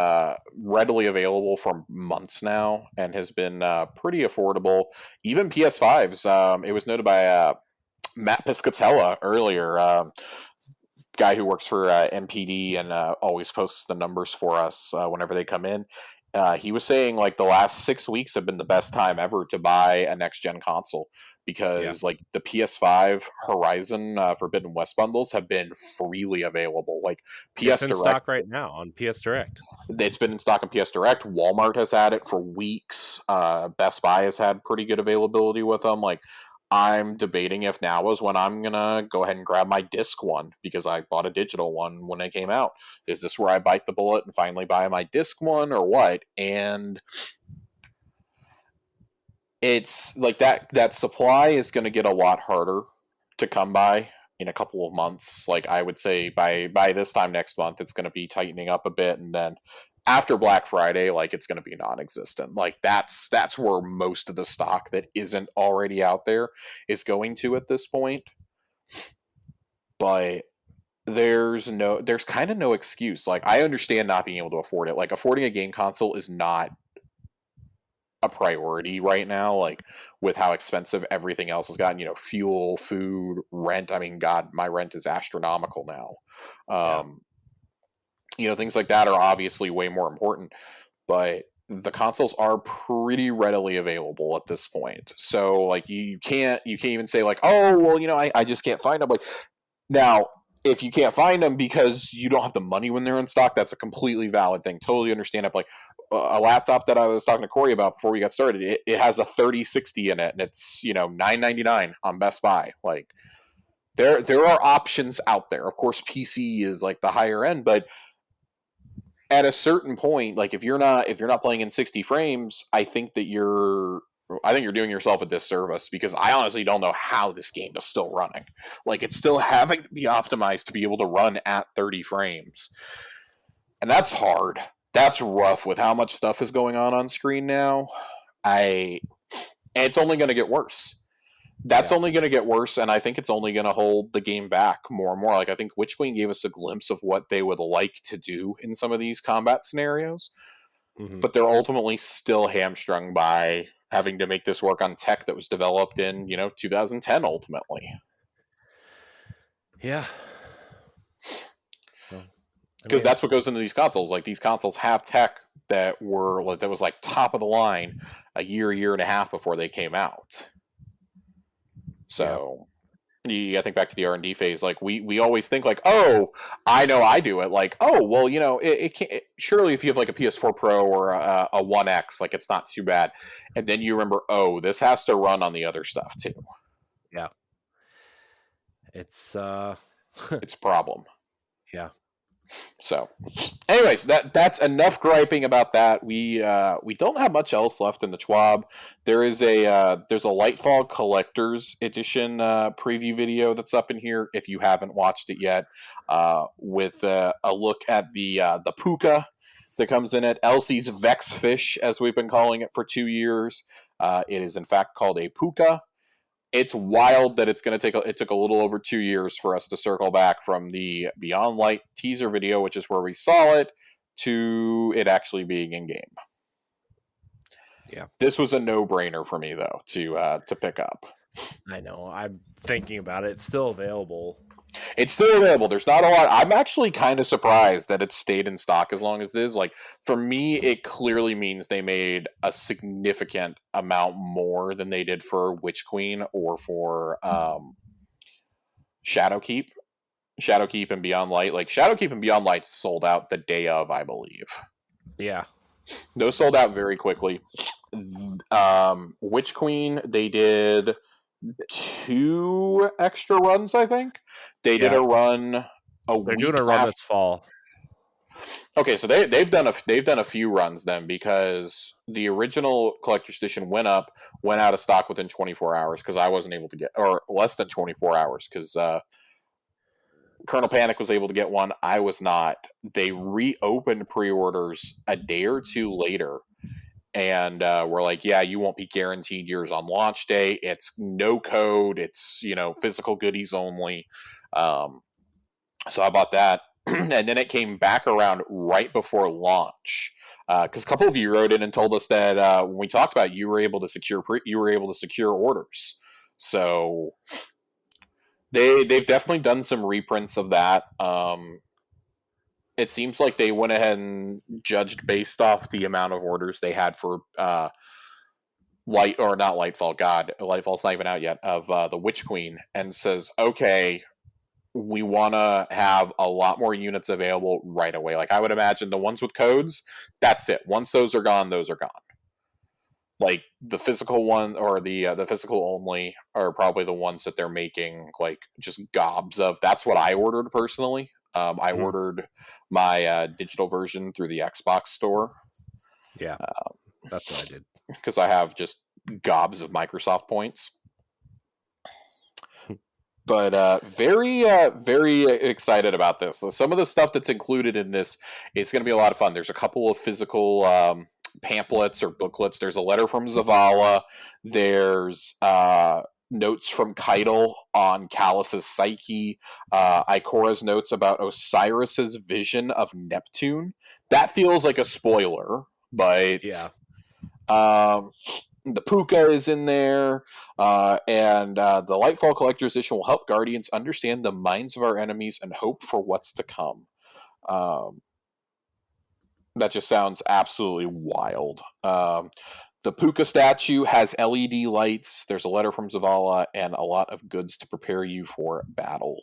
readily available for months now and has been pretty affordable. Even PS5s. It was noted by Matt Piscatella earlier, guy who works for MPD and always posts the numbers for us whenever they come in. He was saying like the last 6 weeks have been the best time ever to buy a next gen console, yeah. because like the PS5 Horizon Forbidden West bundles have been freely available. Like It's PS in Direct, stock right now on PS Direct. it's been in stock on PS Direct. Walmart has had it for weeks. Best Buy has had pretty good availability with them. Like, I'm debating if now is when I'm gonna go ahead and grab my disc one, because I bought a digital one when it came out. Is this where I bite the bullet and finally buy my disc one, or what? And it's like that supply is going to get a lot harder to come by in a couple of months. Like, I would say by this time next month, it's going to be tightening up a bit, and then after Black Friday, like, it's going to be non-existent. Like, that's where most of the stock that isn't already out there is going to at this point. But there's kind of no excuse. Like, I understand not being able to afford it. Like, affording a game console is not a priority right now, like with how expensive everything else has gotten, fuel, food, rent. I mean, god, my rent is astronomical now. Yeah. Things like that are obviously way more important, but the consoles are pretty readily available at this point. So like, you can't even say like, oh well, I just can't find them. Like, now, if you can't find them because you don't have the money when they're in stock, that's a completely valid thing. Totally understand it. Like, a laptop that I was talking to Corey about before we got started, it has a 3060 in it, and it's $999 on Best Buy. Like, there are options out there. Of course, PC is like the higher end, but at a certain point, like if you're not playing in 60 frames, I think you're doing yourself a disservice, because I honestly don't know how this game is still running. Like, it's still having to be optimized to be able to run at 30 frames. And that's hard. That's rough with how much stuff is going on screen now. And it's only going to get worse. That's Yeah. only going to get worse, and I think it's only going to hold the game back more and more. Like, I think Witch Queen gave us a glimpse of what they would like to do in some of these combat scenarios, Hmm. but they're ultimately still hamstrung by having to make this work on tech that was developed in 2010 ultimately. Yeah. Well, I Because mean, that's what goes into these consoles. Like, these consoles have tech that were like that was like top of the line a year and a half before they came out. yeah. So I think back to the R&D phase. Like, we always think like, oh, I know I do it. Like, oh, well, it can't. Surely, if you have like a PS4 Pro or a One X, like, it's not too bad. And then you remember, oh, this has to run on the other stuff too. Yeah. It's It's a problem. yeah. So, anyways, that's enough griping about that. We don't have much else left in the Schwab. There's a Lightfall Collector's Edition preview video that's up in here if you haven't watched it yet. With a look at the puka that comes in it, Elsie's Vex Fish, as we've been calling it for 2 years. It is in fact called a puka. It's wild that it took a little over 2 years for us to circle back from the Beyond Light teaser video, which is where we saw it, to it actually being in game. Yeah. This was a no-brainer for me though to pick up. I know. I'm thinking about it. It's still available. It's still available. There's not a lot. I'm actually kind of surprised that it stayed in stock as long as it is. Like, for me, it clearly means they made a significant amount more than they did for Witch Queen or for Shadowkeep. Shadowkeep and Beyond Light. Like, Shadowkeep and Beyond Light sold out the day of, I believe. Yeah. Those sold out very quickly. Witch Queen, they did 2 extra runs, I think. They did a run They're week doing a run this fall. Okay, so they've done a few runs then, because the original collector's edition went out of stock within 24 hours because I wasn't able to get, or less than 24 hours because Colonel Panic was able to get one. I was not. They reopened pre-orders a day or two later, and we're like, yeah, you won't be guaranteed yours on launch day. It's no code. It's physical goodies only. So I bought that, and then it came back around right before launch. Because a couple of you wrote in and told us that when we talked about it, you were able to secure orders. So they've definitely done some reprints of that. It seems like they went ahead and judged based off the amount of orders they had for Lightfall's not even out yet, of the Witch Queen, and says, okay, we want to have a lot more units available right away. Like, I would imagine the ones with codes, that's it. Once those are gone, those are gone. Like, the physical one or the physical only are probably the ones that they're making like just gobs of. That's what I ordered personally. I ordered my digital version through the Xbox store. Yeah, that's what I did. Because I have just gobs of Microsoft points. But very excited about this. So some of the stuff that's included in this, it's going to be a lot of fun. There's a couple of physical pamphlets or booklets. There's a letter from Zavala. There's notes from Keitel on Callus's psyche. Ikora's notes about Osiris's vision of Neptune. That feels like a spoiler, but yeah. The Puka is in there, and the Lightfall Collector's Edition will help Guardians understand the minds of our enemies and hope for what's to come. That just sounds absolutely wild. The Puka statue has LED lights. There's a letter from Zavala and a lot of goods to prepare you for battle.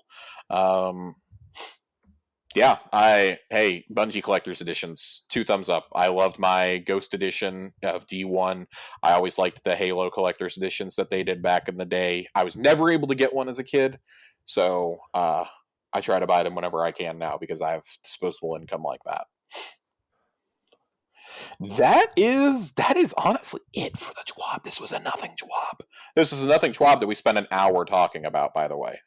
Yeah, Bungie Collector's Editions, 2 thumbs up. I loved my Ghost Edition of D1. I always liked the Halo Collector's Editions that they did back in the day. I was never able to get one as a kid, so I try to buy them whenever I can now because I have disposable income like that. That is honestly it for the Schwab. This was a nothing Schwab. This is a nothing Schwab that we spent an hour talking about, by the way.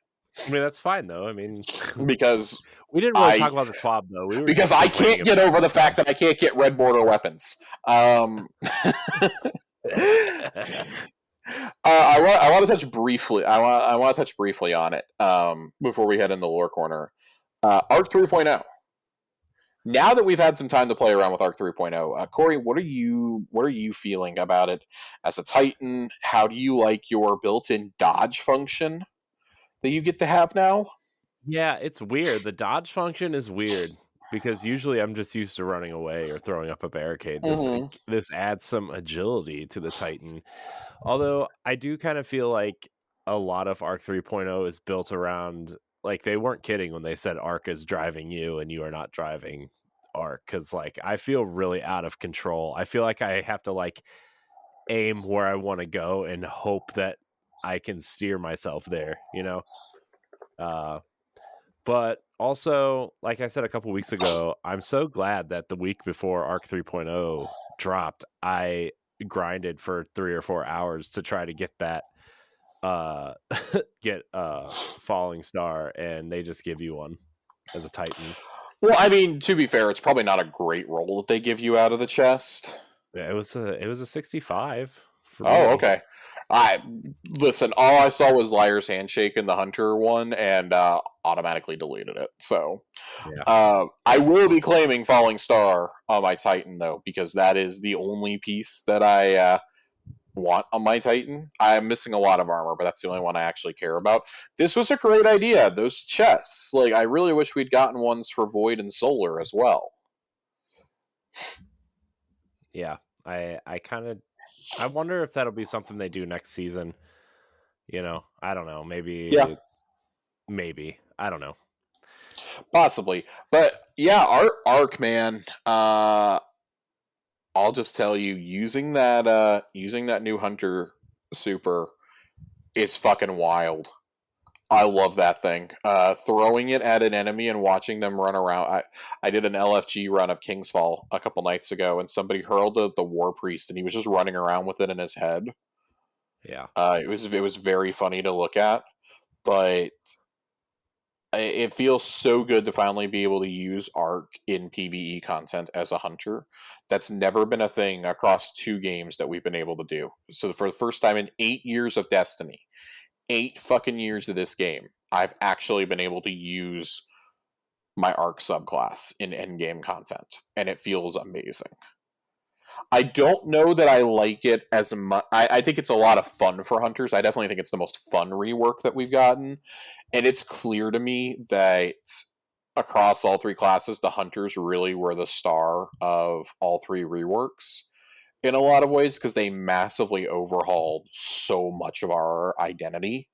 I mean, that's fine though. I mean, because we didn't really talk about the Schwab though. Because I can't get over the fact that I can't get red border weapons. I want to touch briefly. I want to touch briefly on it before we head into the lore corner. Arc 3.0. Now that we've had some time to play around with Arc 3.0, Corey, what are you feeling about it as a Titan? How do you like your built-in dodge function that you get to have now? Yeah, it's weird. The dodge function is weird because usually I'm just used to running away or throwing up a barricade. Hmm. This adds some agility to the Titan. Although I do kind of feel like a lot of Arc 3.0 is built around, like, they weren't kidding when they said Arc is driving you and you are not driving Arc, because like I feel really out of control. I feel like I have to like aim where I want to go and hope that I can steer myself there, you know? Uh but also, like I said a couple weeks ago, I'm so glad that the week before Arc 3.0 dropped, I grinded for 3 or 4 hours to try to get that uh get falling star, and they just give you one as a Titan. Well, I mean, to be fair, it's probably not a great roll that they give you out of the chest. Yeah, it was a 65 for Oh, me. okay. I listen. All I saw was Liar's Handshake in the Hunter one, and automatically deleted it. So Yeah. I will be claiming Falling Star on my Titan though, because that is the only piece that I want on my Titan. I'm missing a lot of armor, but that's the only one I actually care about. This was a great idea. Those chests, like, I really wish we'd gotten ones for Void and Solar as well. Yeah. I kind of I wonder if that'll be something they do next season. I don't know. Yeah, Maybe. I don't know. possibly. But yeah, Arc man. I'll just tell you, using that new Hunter super is fucking wild. I love that thing. Throwing it at an enemy and watching them run around. I did an LFG run of Kingsfall a couple nights ago, and somebody hurled the War Priest, and he was just running around with it in his head. Yeah. It was very funny to look at, but it feels so good to finally be able to use Arc in PvE content as a hunter. That's never been a thing across 2 games that we've been able to do. So for the first time in 8 years of Destiny, 8 fucking years of this game, I've actually been able to use my Arc subclass in endgame content, and it feels amazing. I don't know that I like it as much. I think it's a lot of fun for hunters. I definitely think it's the most fun rework that we've gotten. And it's clear to me that across all 3 classes, the hunters really were the star of all 3 reworks in a lot of ways because they massively overhauled so much of our identity.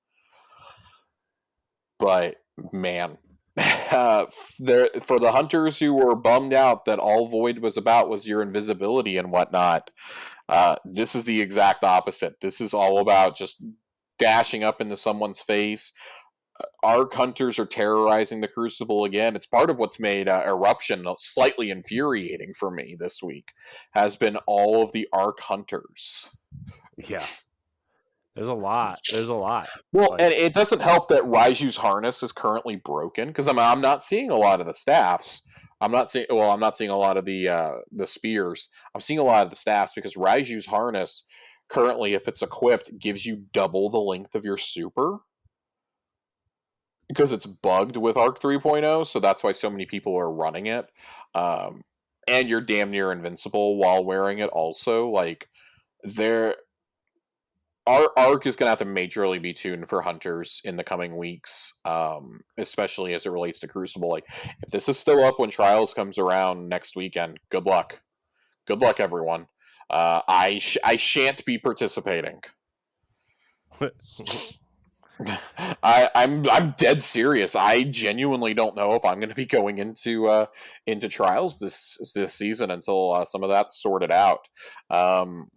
But man, for the hunters who were bummed out that all Void was about was your invisibility and whatnot, this is the exact opposite. This is all about just dashing up into someone's face. Arc hunters are terrorizing the Crucible again. It's part of what's made Eruption slightly infuriating for me this week. Has been all of the Arc hunters. Yeah. There's a lot. There's a lot. Well, and Like, it doesn't help that Raiju's harness is currently broken because I'm not seeing a lot of the staffs. I'm not seeing a lot of the spears. I'm seeing a lot of the staffs because Raiju's harness currently, if it's equipped, gives you double the length of your super because it's bugged with Arc 3.0. So that's why so many people are running it. Um, and you're damn near invincible while wearing it. Also, like there our arc is going to have to majorly be tuned for hunters in the coming weeks, especially as it relates to Crucible. Like, if this is still up when Trials comes around next weekend, good luck. Good luck, everyone. I shan't be participating. I'm dead serious. I genuinely don't know if I'm going to be going into Trials this season until some of that's sorted out. Um,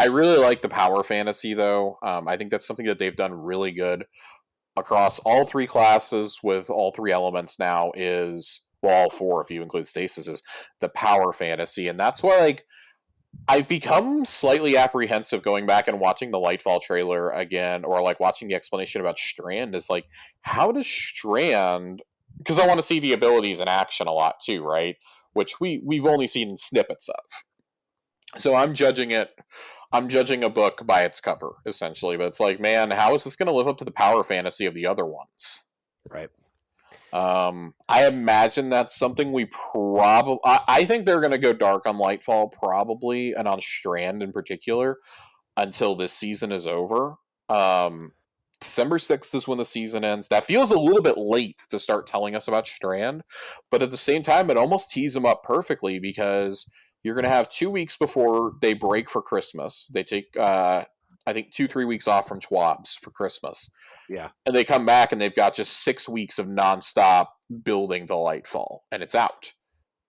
I really like the power fantasy, though. I think that's something that they've done really good across all 3 classes with all 3 elements now is, well, all 4 if you include stasis, is the power fantasy. And that's why, like, I've become slightly apprehensive going back and watching the Lightfall trailer again, or like watching the explanation about Strand is like, how does Strand, because I want to see the abilities in action a lot too, right? Which we've only seen snippets of. So I'm judging a book by its cover, essentially. But it's like, man, how is this going to live up to the power fantasy of the other ones? right. I imagine that's something we probably. I think they're going to go dark on Lightfall, probably, and on Strand in particular, until this season is over. Um, December 6th is when the season ends. That feels a little bit late to start telling us about Strand, but at the same time, it almost tees them up perfectly because you're going to have 2 weeks before they break for Christmas. They take, I think, 2-3 weeks off from Schwab's for Christmas. Yeah. And they come back and they've got just 6 weeks of nonstop building the Lightfall, and it's out.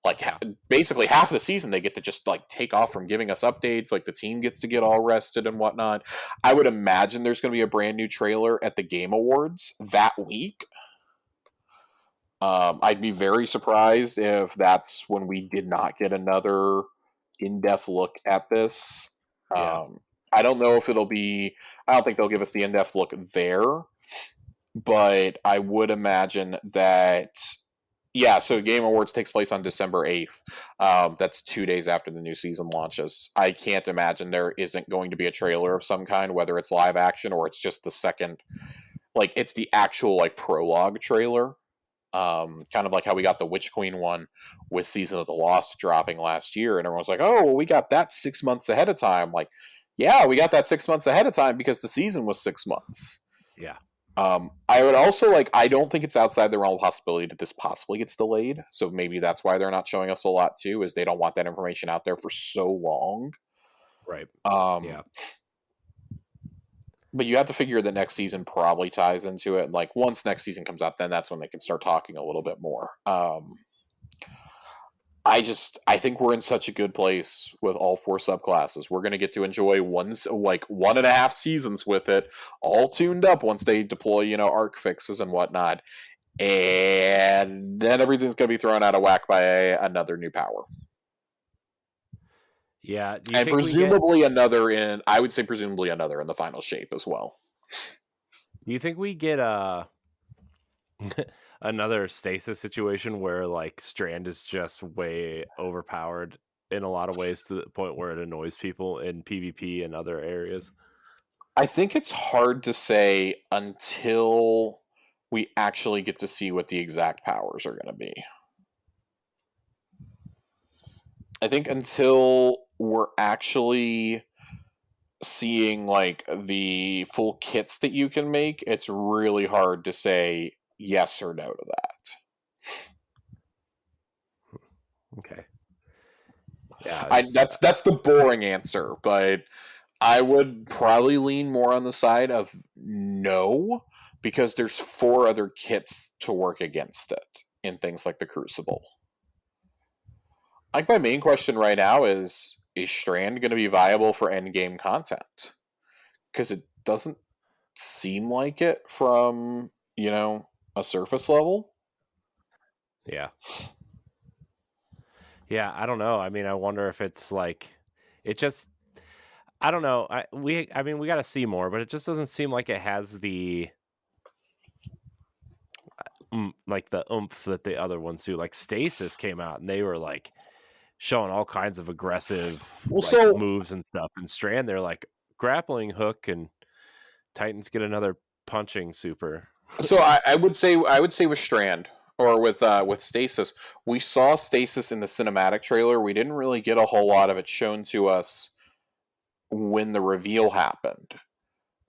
Like, basically half the season they get to just like take off from giving us updates. Like, the team gets to get all rested and whatnot. I would imagine there's going to be a brand new trailer at the Game Awards that week. I'd be very surprised if that's when we did not get another in-depth look at this. Yeah. I don't know if it'll be. I don't think they'll give us the in-depth look there, but I would imagine that. Yeah, so Game Awards takes place on December 8th. That's 2 days after the new season launches. I can't imagine there isn't going to be a trailer of some kind, whether it's live action or it's just the second, like, it's the actual, like, prologue trailer. Kind of like how we got the Witch Queen one with Season of the Lost dropping last year, and everyone's like, oh, well, we got that 6 months ahead of time. Like, yeah, we got that 6 months ahead of time because the season was 6 months. Yeah. I would also I don't think it's outside the realm of possibility that this possibly gets delayed. So maybe that's why they're not showing us a lot too, is they don't want that information out there for so long. Right. Yeah. But you have to figure the next season probably ties into it. Like, once next season comes out, then that's when they can start talking a little bit more. I think we're in such a good place with all 4 subclasses. We're going to get to enjoy 1.5 seasons with it, all tuned up once they deploy, arc fixes and whatnot. And then everything's going to be thrown out of whack by another new power. Yeah. And presumably another in the final shape as well. Do you think we get another stasis situation where like Strand is just way overpowered in a lot of ways to the point where it annoys people in PvP and other areas? I think it's hard to say until we actually get to see what the exact powers are going to be. I think until we're actually seeing like the full kits that you can make, it's really hard to say yes or no to that. Okay. Yeah, that's the boring answer, but I would probably lean more on the side of no, because there's 4 other kits to work against it in things like the Crucible. Like, my main question right now is Strand going to be viable for endgame content? Because it doesn't seem like it from, a surface level. Yeah. Yeah, I don't know. I mean, I wonder if it's like, it just, I don't know. We got to see more, but it just doesn't seem like it has the, like the oomph that the other ones do. Like Stasis came out and they were like showing all kinds of aggressive moves and stuff. And Strand, they're like grappling hook, and Titans get another punching super. So I would say with Strand, or with Stasis, we saw Stasis in the cinematic trailer. We didn't really get a whole lot of it shown to us when the reveal happened.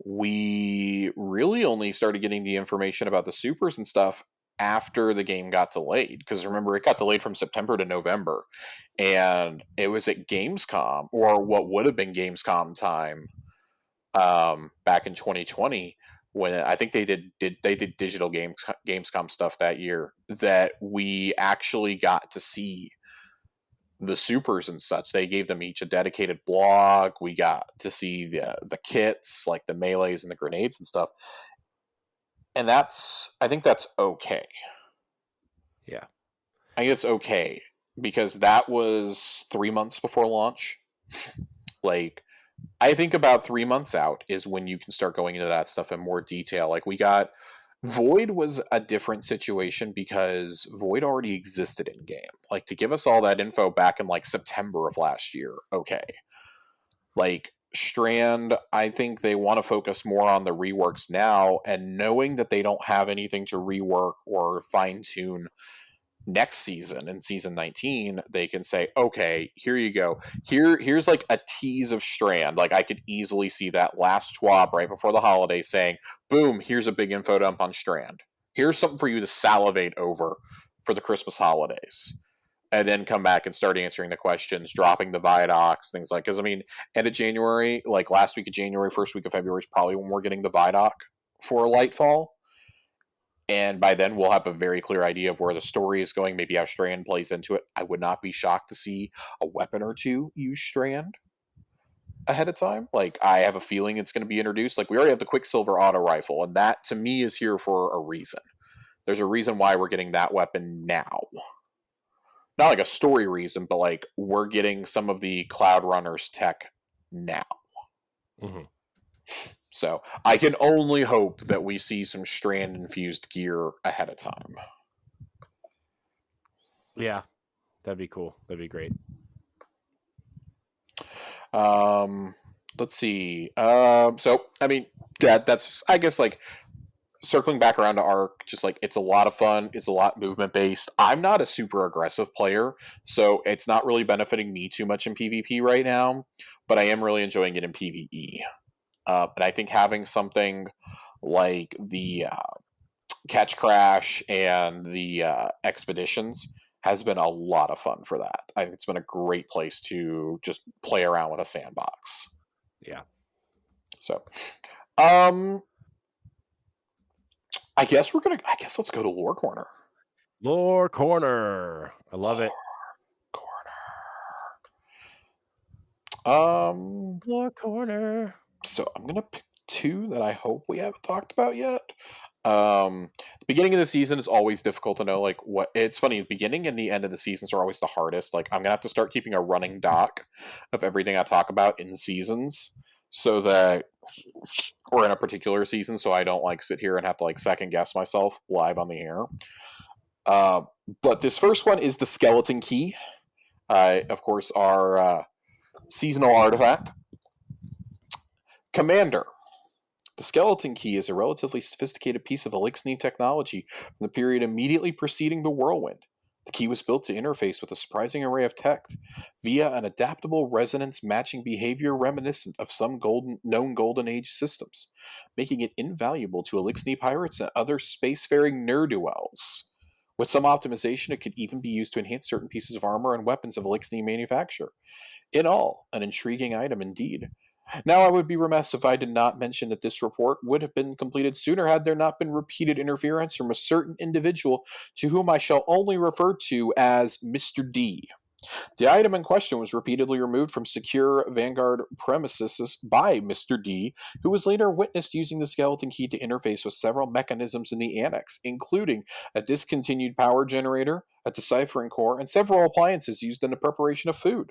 We really only started getting the information about the supers and stuff after the game got delayed. Because remember, it got delayed from September to November. And it was at Gamescom, or what would have been Gamescom time, back in 2020, when I think they did digital Gamescom stuff that year, that we actually got to see the supers and such. They gave them each a dedicated blog. We got to see the kits, like the melees and the grenades and stuff. And I think that's okay. Yeah. I think it's okay, because that was 3 months before launch. Like, I think about 3 months out is when you can start going into that stuff in more detail. Like, we got Void was a different situation because Void already existed in game. Like, to give us all that info back in like September of last year, okay. Like, Strand, I think they want to focus more on the reworks now, and knowing that they don't have anything to rework or fine-tune next season, in season 19, they can say, okay, here you go. Here's like a tease of Strand. Like I could easily see that last Schwab right before the holiday saying, boom, here's a big info dump on Strand. Here's something for you to salivate over for the Christmas holidays. And then come back and start answering the questions, dropping the Vidocs, things like, because I mean, end of January, like last week of January, first week of February is probably when we're getting the Vidoc for Lightfall. And by then, we'll have a very clear idea of where the story is going, maybe how Strand plays into it. I would not be shocked to see a weapon or two use Strand ahead of time. Like, I have a feeling it's going to be introduced. Like, we already have the Quicksilver auto rifle, and that, to me, is here for a reason. There's a reason why we're getting that weapon now. Not like a story reason, but like, we're getting some of the Cloud Runners tech now. Mm-hmm. So I can only hope that we see some Strand-infused gear ahead of time. Yeah, that'd be cool. That'd be great. Let's see. So, I mean, that's, I guess, like, circling back around to Arc, just like, it's a lot of fun. It's a lot movement-based. I'm not a super aggressive player, so it's not really benefiting me too much in PvP right now, but I am really enjoying it in PvE. But I think having something like the Catch Crash and the Expeditions has been a lot of fun for that. I think it's been a great place to just play around with a sandbox. Yeah. So, I guess let's go to Lore Corner. Lore Corner. I love it. Lore Corner. So I'm gonna pick two that I hope we haven't talked about yet. The beginning of the season is always difficult to know, like, what. It's funny, the beginning and the end of the seasons are always the hardest. Like, I'm gonna have to start keeping a running doc of everything I talk about in seasons, so that we're in a particular season, so I don't like sit here and have to like second guess myself live on the air. But this first one is the Skeleton Key. Of course, our seasonal artifact. Commander. The Skeleton Key is a relatively sophisticated piece of Elixir technology from the period immediately preceding the Whirlwind. The key was built to interface with a surprising array of tech via an adaptable resonance matching behavior reminiscent of some known Golden Age systems, making it invaluable to Elixir pirates and other spacefaring ne'er-do-wells. With some optimization, it could even be used to enhance certain pieces of armor and weapons of Elixir manufacture. In all, an intriguing item indeed. Now, I would be remiss if I did not mention that this report would have been completed sooner had there not been repeated interference from a certain individual to whom I shall only refer to as Mr. D. The item in question was repeatedly removed from secure Vanguard premises by Mr. D, who was later witnessed using the Skeleton Key to interface with several mechanisms in the Annex, including a discontinued power generator, a deciphering core, and several appliances used in the preparation of food.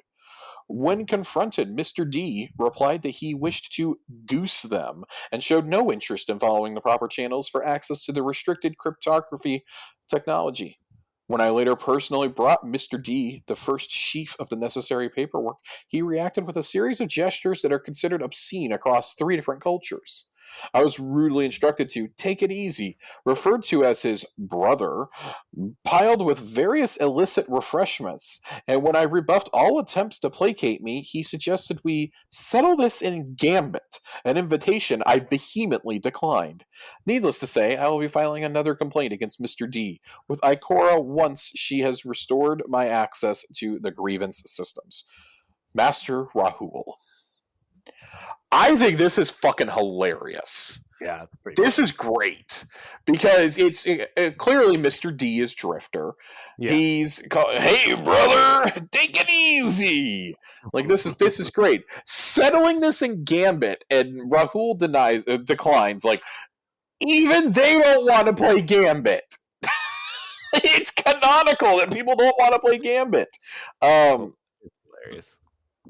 When confronted, Mr. D replied that he wished to goose them and showed no interest in following the proper channels for access to the restricted cryptography technology. When I later personally brought Mr. D the first sheaf of the necessary paperwork, he reacted with a series of gestures that are considered obscene across 3 different cultures. I was rudely instructed to take it easy, referred to as his brother, piled with various illicit refreshments, and when I rebuffed all attempts to placate me, he suggested we settle this in Gambit, an invitation I vehemently declined. Needless to say, I will be filing another complaint against Mr. D with Ikora once she has restored my access to the grievance systems. Master Rahul. I think this is fucking hilarious. Yeah, this is great because it's clearly Mr. D is Drifter. Yeah. He's called, hey brother, take it easy. Like this is great. Settling this in Gambit, and Rahul declines. Like even they don't want to play Gambit. It's canonical that people don't want to play Gambit. It's hilarious.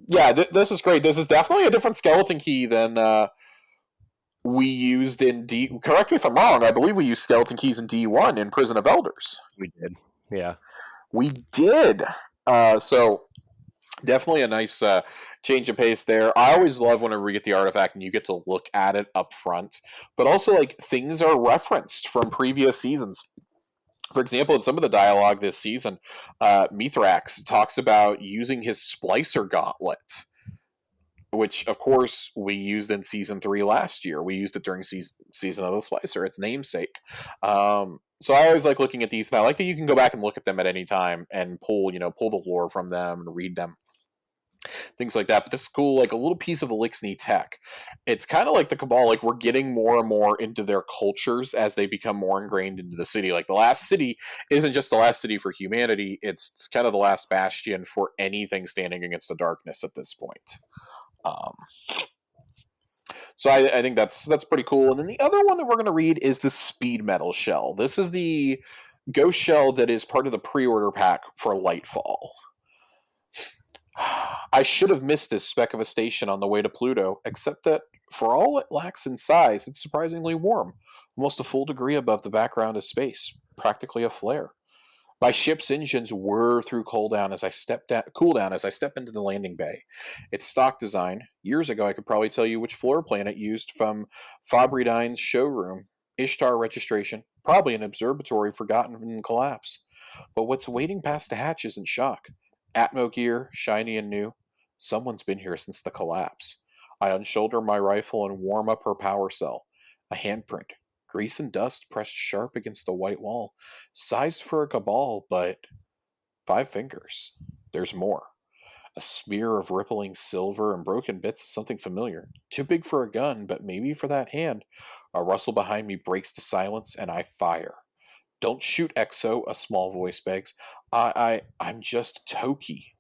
Yeah, this is great. This is definitely a different Skeleton Key than we used in D. Correct me if I'm wrong. I believe we used Skeleton Keys in D1 in Prison of Elders. We did. Yeah. We did. So definitely a nice change of pace there. I always love whenever we get the artifact and you get to look at it up front. But also, like, things are referenced from previous seasons. For example, in some of the dialogue this season, Mithrax talks about using his splicer gauntlet, which of course we used in season 3 last year. We used it during season of the Splicer, its namesake. So I always like looking at these, and I like that you can go back and look at them at any time and pull the lore from them and read them, things like that. But this is cool, like a little piece of Elixni tech. It's kind of like the Cabal, like we're getting more and more into their cultures as they become more ingrained into the city. Like the last city isn't just the last city for humanity, it's kind of the last bastion for anything standing against the darkness at this point. Um, so I think that's pretty cool. And then the other one that we're going to read is the Speed Metal Shell. This is the ghost shell that is part of the pre-order pack for Lightfall. I should have missed this speck of a station on the way to Pluto, except that for all it lacks in size, it's surprisingly warm, almost a full degree above the background of space, practically a flare. My ship's engines whir through cooldown as I step into the landing bay. Its stock design. Years ago, I could probably tell you which floor plan it used from Fabridine's showroom. Ishtar registration. Probably an observatory forgotten from collapse. But what's waiting past the hatch isn't shock. Atmo gear, shiny and new. Someone's been here since the collapse. I unshoulder my rifle and warm up her power cell. A handprint. Grease and dust pressed sharp against the white wall. Sized for a Cabal, but 5 fingers. There's more. A smear of rippling silver and broken bits of something familiar. Too big for a gun, but maybe for that hand. A rustle behind me breaks the silence, and I fire. Don't shoot, Exo, a small voice begs. I'm just Toki.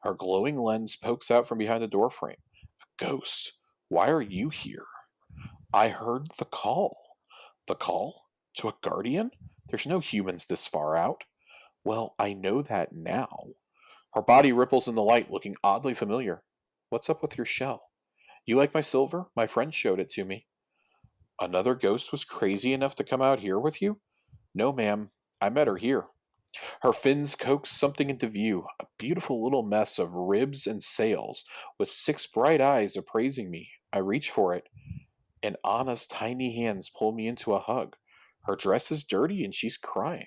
Her glowing lens pokes out from behind the doorframe. A ghost. Why are you here? I heard the call. The call? To a guardian? There's no humans this far out. Well, I know that now. Her body ripples in the light, looking oddly familiar. What's up with your shell? You like my silver? My friend showed it to me. Another ghost was crazy enough to come out here with you? No, ma'am. I met her here. Her fins coax something into view, a beautiful little mess of ribs and sails, with 6 bright eyes appraising me. I reach for it, and Anna's tiny hands pull me into a hug. Her dress is dirty and she's crying.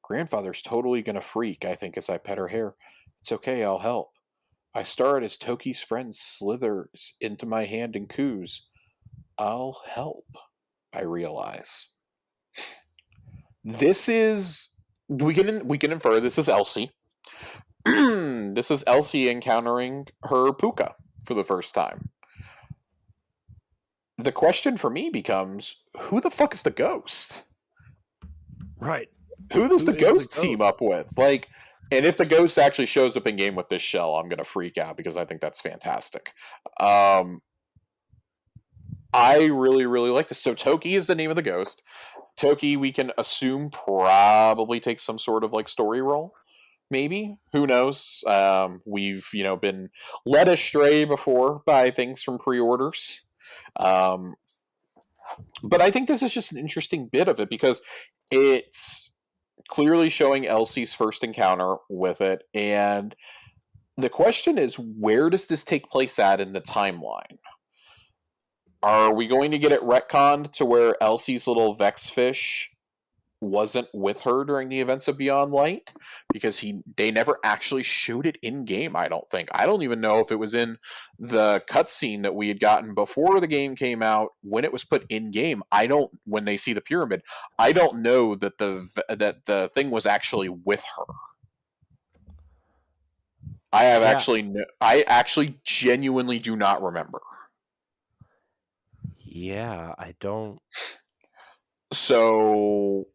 Grandfather's totally gonna freak, I think, as I pet her hair. It's okay, I'll help. I start as Toki's friend slithers into my hand and coos. I'll help, I realize. This is... We can infer this is Elsie. This is Elsie encountering her Puka for the first time. The question for me becomes, who the fuck is the ghost? Right. Who does the ghost team up with? Like, and if the ghost actually shows up in game with this shell, I'm gonna freak out because I think that's fantastic. I really, really like this. So Toki is the name of the ghost. Toki, we can assume, probably takes some sort of like story role. Maybe, who knows? We've been led astray before by things from pre-orders. But I think this is just an interesting bit of it because it's clearly showing Elsie's first encounter with it, and the question is, where does this take place at in the timeline? Are we going to get it retconned to where Elsie's little Vexfish wasn't with her during the events of Beyond Light? Because they never actually showed it in game, I don't think. I don't even know if it was in the cutscene that we had gotten before the game came out, when it was put in game. When they see the pyramid, I don't know that the thing was actually with her. I actually genuinely do not remember. Yeah, I don't. So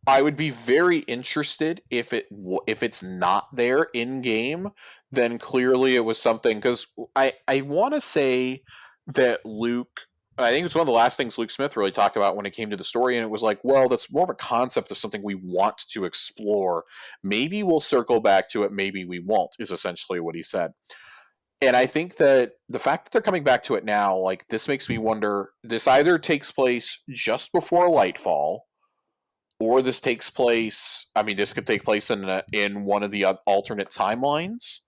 I would be very interested if it's not there in game. Then clearly it was something, because I want to say that Luke. I think it's one of the last things Luke Smith really talked about when it came to the story, and it was like, well, that's more of a concept of something we want to explore. Maybe we'll circle back to it, maybe we won't, is essentially what he said. And I think that the fact that they're coming back to it now, like, this makes me wonder, this either takes place just before Lightfall, or this takes place, this could take place in one of the alternate timelines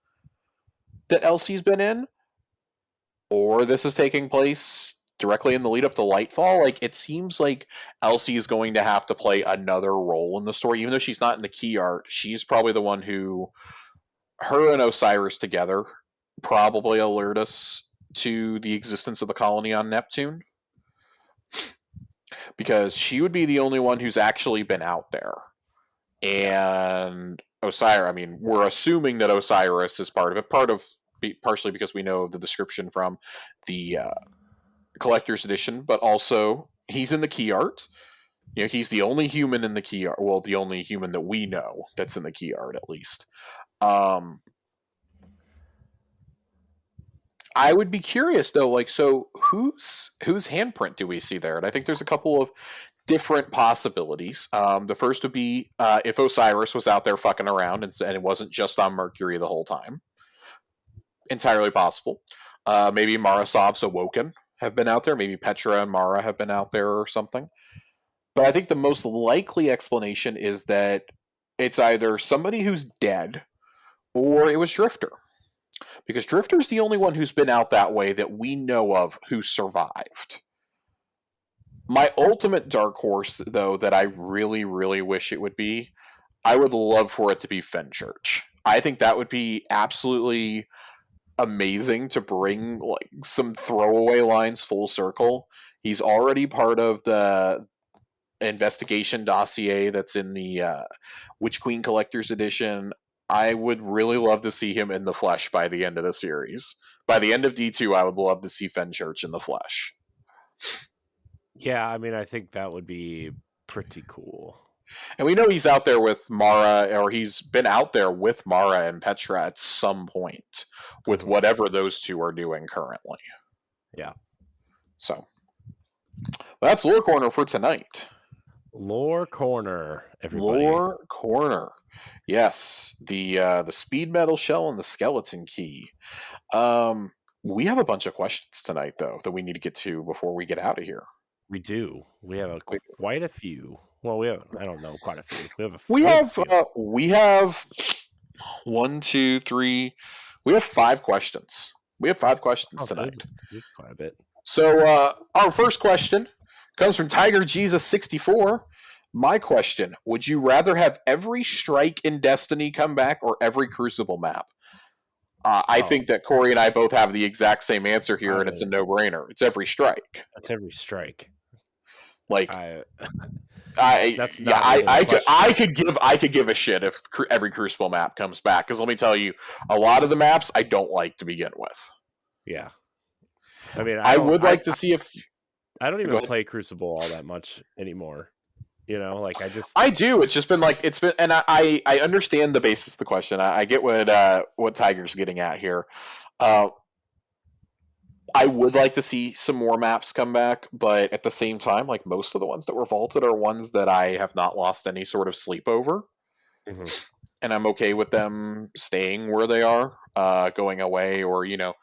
that Elsie's been in, or this is taking place directly in the lead up to Lightfall, like it seems like Elsie is going to have to play another role in the story, even though she's not in the key art. She's probably the one who, her and Osiris together, probably alert us to the existence of the colony on Neptune, because she would be the only one who's actually been out there. And Osiris, I mean, we're assuming that Osiris is part of it, partially because we know the description from the collector's edition, but also he's in the key art. You know, he's the only human in the key art. Well, the only human that we know that's in the key art, at least. I would be curious though, like, so whose handprint do we see there? And I think there's a couple of different possibilities. The first would be if Osiris was out there fucking around and it wasn't just on Mercury the whole time. Entirely possible. Maybe Marasov's Awoken have been out there. Maybe Petra and Mara have been out there or something. But I think the most likely explanation is that it's either somebody who's dead or it was Drifter. Because Drifter's the only one who's been out that way that we know of who survived. My ultimate dark horse, though, that I really, really wish it would be, I would love for it to be Fenchurch. I think that would be absolutely amazing to bring like some throwaway lines full circle. He's already part of the investigation dossier that's in the Witch Queen Collector's Edition. I would really love to see him in the flesh by the end of the series. By the end of D2, I would love to see Fenchurch in the flesh. Yeah, I mean, I think that would be pretty cool. And we know he's out there with Mara, or he's been out there with Mara and Petra at some point, with whatever those two are doing currently. Yeah. So, that's Lore Corner for tonight. Lore Corner, everybody. Lore Corner. Yes, the speed metal shell and the skeleton key. We have a bunch of questions tonight, though, that we need to get to before we get out of here. We do. We have quite a few. Well, we have, I don't know, quite a few. We have 1, 2, 3. We have 5 questions. We have 5 questions tonight. This is quite a bit. So our first question comes from Tiger Jesus 64. My question: would you rather have every strike in Destiny come back or every Crucible map? I think that Corey and I both have the exact same answer here, and it's a no-brainer. It's every strike. That's every strike. Like I could give a shit if every Crucible map comes back, because let me tell you, a lot of the maps I don't like to begin with. Yeah, I mean, I would like to see if I don't even play Crucible all that much anymore. You know, like I do. It's just been like and I understand the basis of the question. I get what Tiger's getting at here. I would like to see some more maps come back, but at the same time, like most of the ones that were vaulted are ones that I have not lost any sort of sleep over. Mm-hmm. And I'm okay with them staying where they are, going away, or, you know,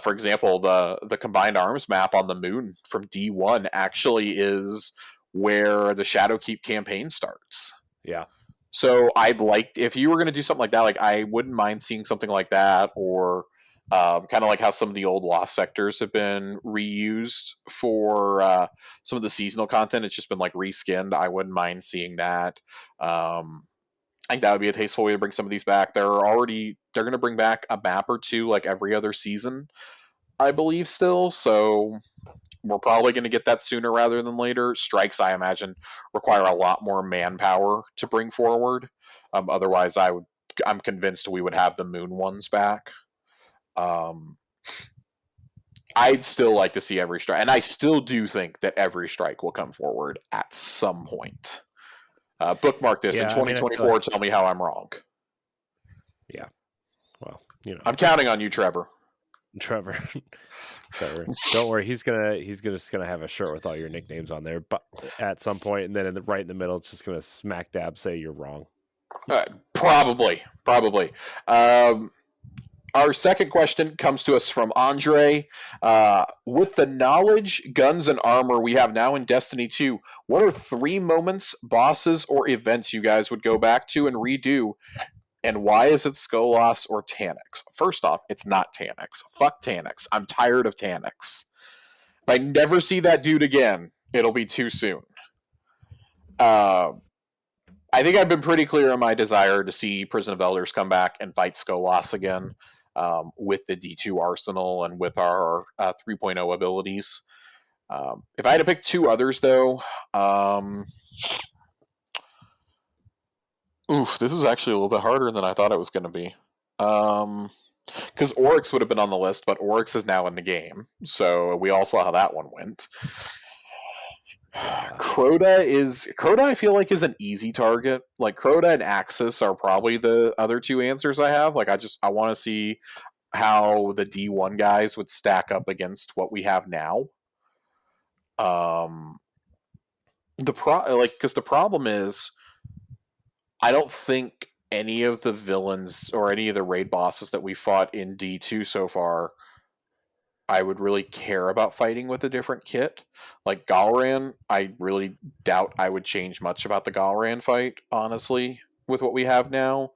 for example, the Combined Arms map on the moon from D1 actually is where the Shadowkeep campaign starts. Yeah. So I'd like, if you were going to do something like that, like I wouldn't mind seeing something like that, or kind of like how some of the old Lost sectors have been reused for some of the seasonal content. It's just been like reskinned. I wouldn't mind seeing that. I think that would be a tasteful way to bring some of these back. They're going to bring back a map or two like every other season, I believe, still. So we're probably going to get that sooner rather than later. Strikes, I imagine, require a lot more manpower to bring forward. Otherwise, I'm convinced we would have the moon ones back. I'd still like to see every strike, and I still do think that every strike will come forward at some point. Bookmark this in 2024. Tell me how I'm wrong. Yeah. Well, you know, I'm counting on you, Trevor. Trevor. Don't worry. He's just gonna have a shirt with all your nicknames on there, but at some point, and then right in the middle, it's just gonna smack dab say you're wrong. Probably. Our second question comes to us from Andre. With the knowledge, guns, and armor we have now in Destiny 2, what are 3 moments, bosses, or events you guys would go back to and redo? And why is it Skolas or Taniks? First off, it's not Taniks. Fuck Taniks. I'm tired of Taniks. If I never see that dude again, it'll be too soon. I think I've been pretty clear on my desire to see Prison of Elders come back and fight Skolas again, with the D2 arsenal and with our 3.0 abilities. If I had to pick two others, though, this is actually a little bit harder than I thought it was going to be. Because Oryx would have been on the list, but Oryx is now in the game, so we all saw how that one went. Yeah. Crota I feel like is an easy target. Like Crota and Axis are probably the other two answers I have. Like I want to see how the D1 guys would stack up against what we have now. Because the problem is I don't think any of the villains or any of the raid bosses that we fought in D2 so far I would really care about fighting with a different kit. Like Galran, I really doubt I would change much about the Galran fight, honestly, with what we have now.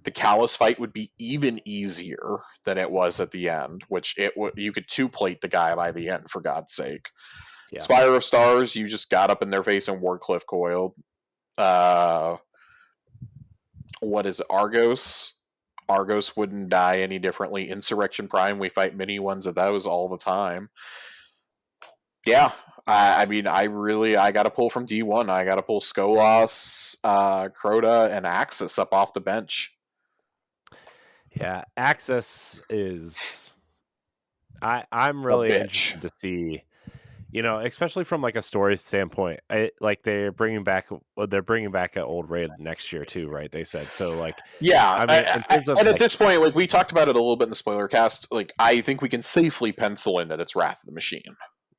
The Callus fight would be even easier than it was at the end, which you could two-plate the guy by the end, for God's sake. Yeah. Spire of Stars, you just got up in their face and Wardcliff coiled. What is it? Argos? Argos wouldn't die any differently. Insurrection Prime, we fight mini ones of those all the time. Yeah, I mean, I got to pull from D1. I got to pull Skolas, Crota, and Axis up off the bench. Yeah, Axis is... I'm really interested to see... You know, especially from like a story standpoint, they're bringing back an old raid next year too, right? They said so. Like, yeah, I mean, at this point, like we talked about it a little bit in the spoiler cast. Like, I think we can safely pencil in that it's Wrath of the Machine.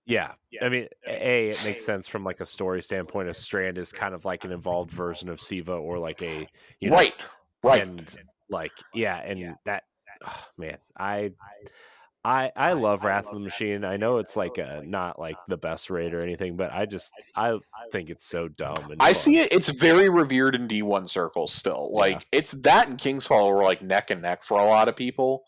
Yeah, I mean, it makes sense from like a story standpoint. If Strand is kind of like an evolved version of Siva, or like a right, and like that, oh, man, I love Wrath of the Machine. I know it's like not like the best raid or anything, but I think it's so dumb. And I see it. It's very revered in D1 circles still. Like it's that and Kingsfall were like neck and neck for a lot of people.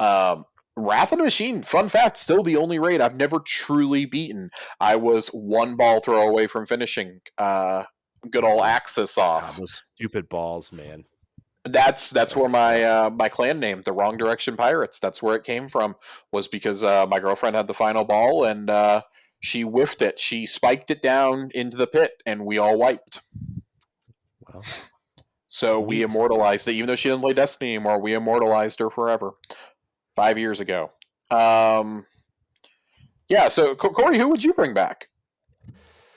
Wrath of the Machine, fun fact, still the only raid I've never truly beaten. I was one ball throw away from finishing good old Axis off. God, those stupid balls, man. That's where my clan name, the Wrong Direction Pirates, that's where it came from, was because my girlfriend had the final ball and she whiffed it. She spiked it down into the pit and we all wiped. Well, so we immortalized it. Even though she didn't play Destiny anymore, we immortalized her forever. 5 years ago. Yeah, so Corey, who would you bring back?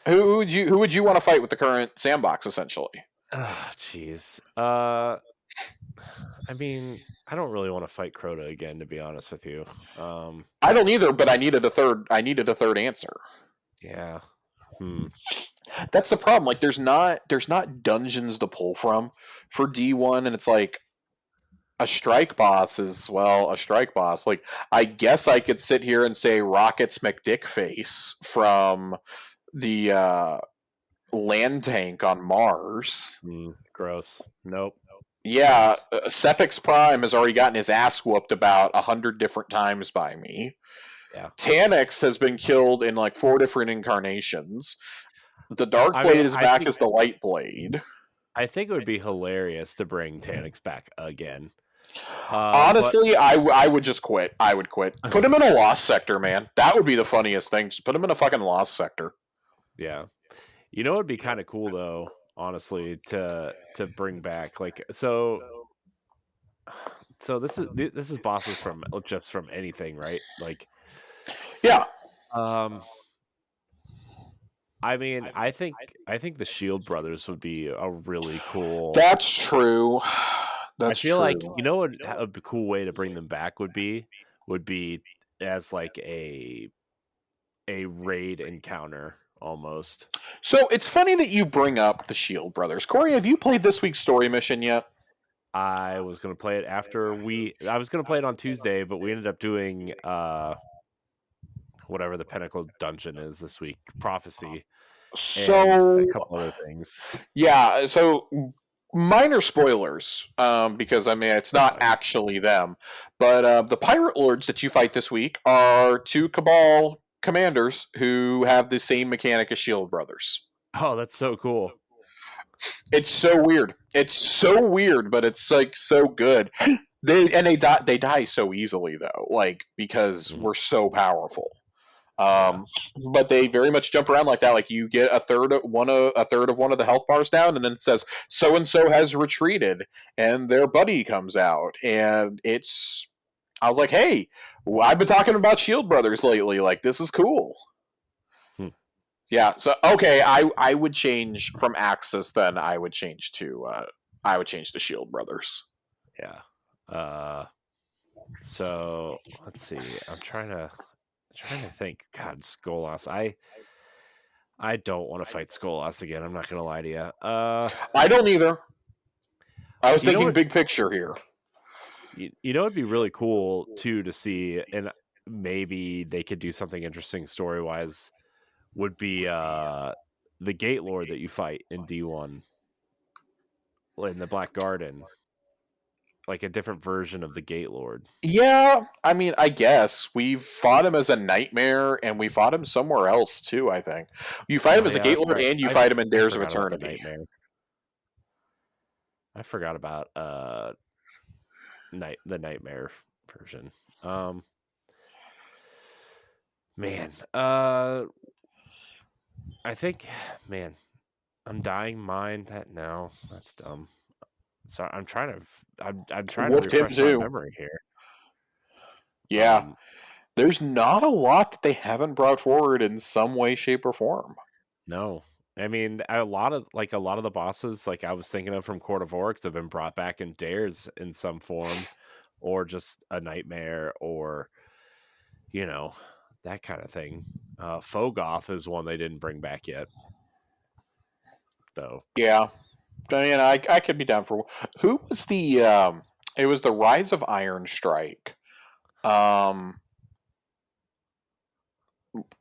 Who would you want to fight with the current sandbox, essentially? Oh, jeez. I mean, I don't really want to fight Crota again, to be honest with you. I don't either, but I needed a third answer. Yeah. That's the problem. Like, there's not dungeons to pull from for D1, and it's like a strike boss is a strike boss. Like, I guess I could sit here and say Rockets McDickface from the land tank on Mars. Gross. Nope. Yeah, Sepix Prime has already gotten his ass whooped about 100 different times by me. Yeah. Tannix has been killed in like 4 different incarnations. The Dark Blade is back as the Light Blade. I think it would be hilarious to bring Tannix back again. Honestly, I would just quit. I would quit. Put him in a Lost Sector, man. That would be the funniest thing. Just put him in a fucking Lost Sector. Yeah. You know, it'd be kind of cool though, honestly, to bring back like so this is bosses from anything, right? Like, yeah. I mean, I think the Shield Brothers would be a really cool. That's true. I feel like, you know what a cool way to bring them back would be as like a raid encounter almost. So it's funny that you bring up the Shield Brothers. Corey, have you played this week's story mission yet? I was going to play it I was going to play it on Tuesday, but we ended up doing whatever the Pinnacle dungeon is this week, Prophecy. So and a couple other things. Yeah, so minor spoilers, because I mean it's not actually them, but the pirate lords that you fight this week are 2 Cabal commanders who have the same mechanic as Shield Brothers. Oh, that's so cool. It's so weird. It's so weird, but it's like so good. They die so easily though, like because we're so powerful. Yeah. But they very much jump around like that. Like you get a third of one of the health bars down, and then it says so and so has retreated, and their buddy comes out, and it's. I was like, hey, I've been talking about Shield Brothers lately. Like this is cool. Yeah. So okay, I would change from Axis. Then I would change to Shield Brothers. Yeah. So let's see. I'm trying to think. God, Skolas. I don't want to fight Skolas again. I'm not gonna lie to you. I don't either. I was thinking big picture here. You know, it'd be really cool too to see, and maybe they could do something interesting story wise. Would be the Gate Lord that you fight in D1 in the Black Garden, like a different version of the Gate Lord. Yeah, I mean, I guess we've fought him as a nightmare, and we fought him somewhere else too. I think you fight him as a Gate Lord, and you fight him in Dares of Eternity. I forgot about the Nightmare version. Man, I think, man, Undying Mind. That's dumb. So I'm trying to refresh my memory here. Yeah, there's not a lot that they haven't brought forward in some way, shape, or form. No, I mean a lot of the bosses, like I was thinking of from Court of Oryx, have been brought back in Dares in some form, or just a nightmare, or that kind of thing. Fogoth is one they didn't bring back yet, though. Yeah, I mean, I could be down for. Who was the? It was the Rise of Iron Strike. I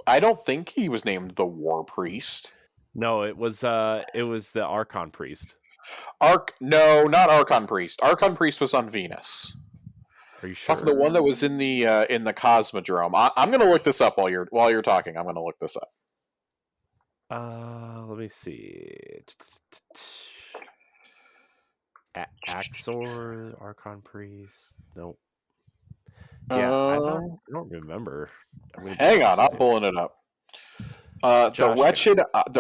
don't think he was named the War Priest. No, it was the Archon Priest. No, not Archon Priest. Archon Priest was on Venus. Are you sure? Talking the one that was in the Cosmodrome. I'm going to look this up while you're talking. I'm going to look this up. Let me see. Axor, Archon Priest. Nope. Yeah, I don't remember. Hang on, I'm pulling it up. The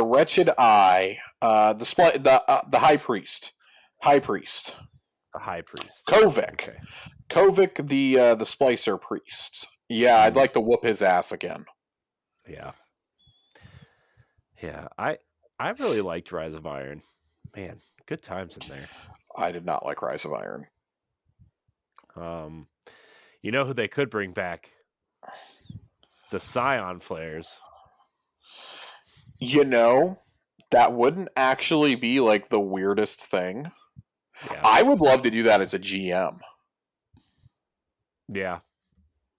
wretched eye. The high priest. The high priest. Kovic. Okay. Kovic, the splicer priest. Yeah, I'd like to whoop his ass again. Yeah. Yeah, I really liked Rise of Iron. Man, good times in there. I did not like Rise of Iron. You know who they could bring back? The Scion Flares. You know, that wouldn't actually be like the weirdest thing. Yeah. I would love to do that as a GM. Yeah.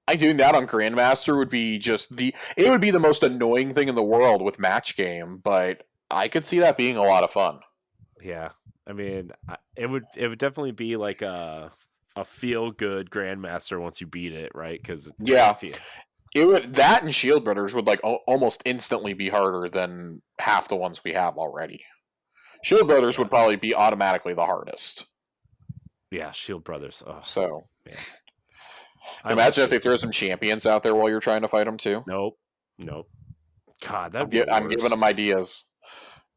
I doing that on Grandmaster would be it would be the most annoying thing in the world with match game, but I could see that being a lot of fun. Yeah. I mean, it would definitely be like a feel good Grandmaster once you beat it, right? Because that and Shield Brothers would like almost instantly be harder than half the ones we have already. Shield Brothers would probably be automatically the hardest. Yeah, Shield Brothers. Oh, so, man. Imagine if they throw some champions out there while you're trying to fight them too. Nope. God, I'm giving them ideas.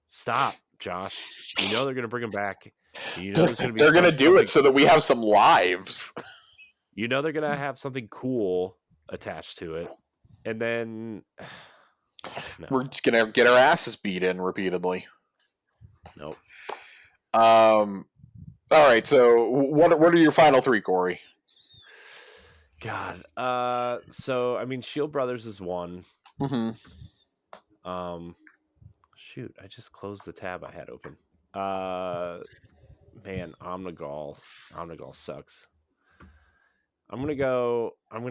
Stop, Josh. You know they're going to bring them back. You know they're going to do it so that we have some lives. You know they're going to have something cool attached to it, and then we're just going to get our asses beat in repeatedly. Nope. All right. So what are your final three, Corey? God. So I mean, Shield Brothers is one. Mm-hmm. Shoot, I just closed the tab I had open. Man, Omnigul sucks. I'm gonna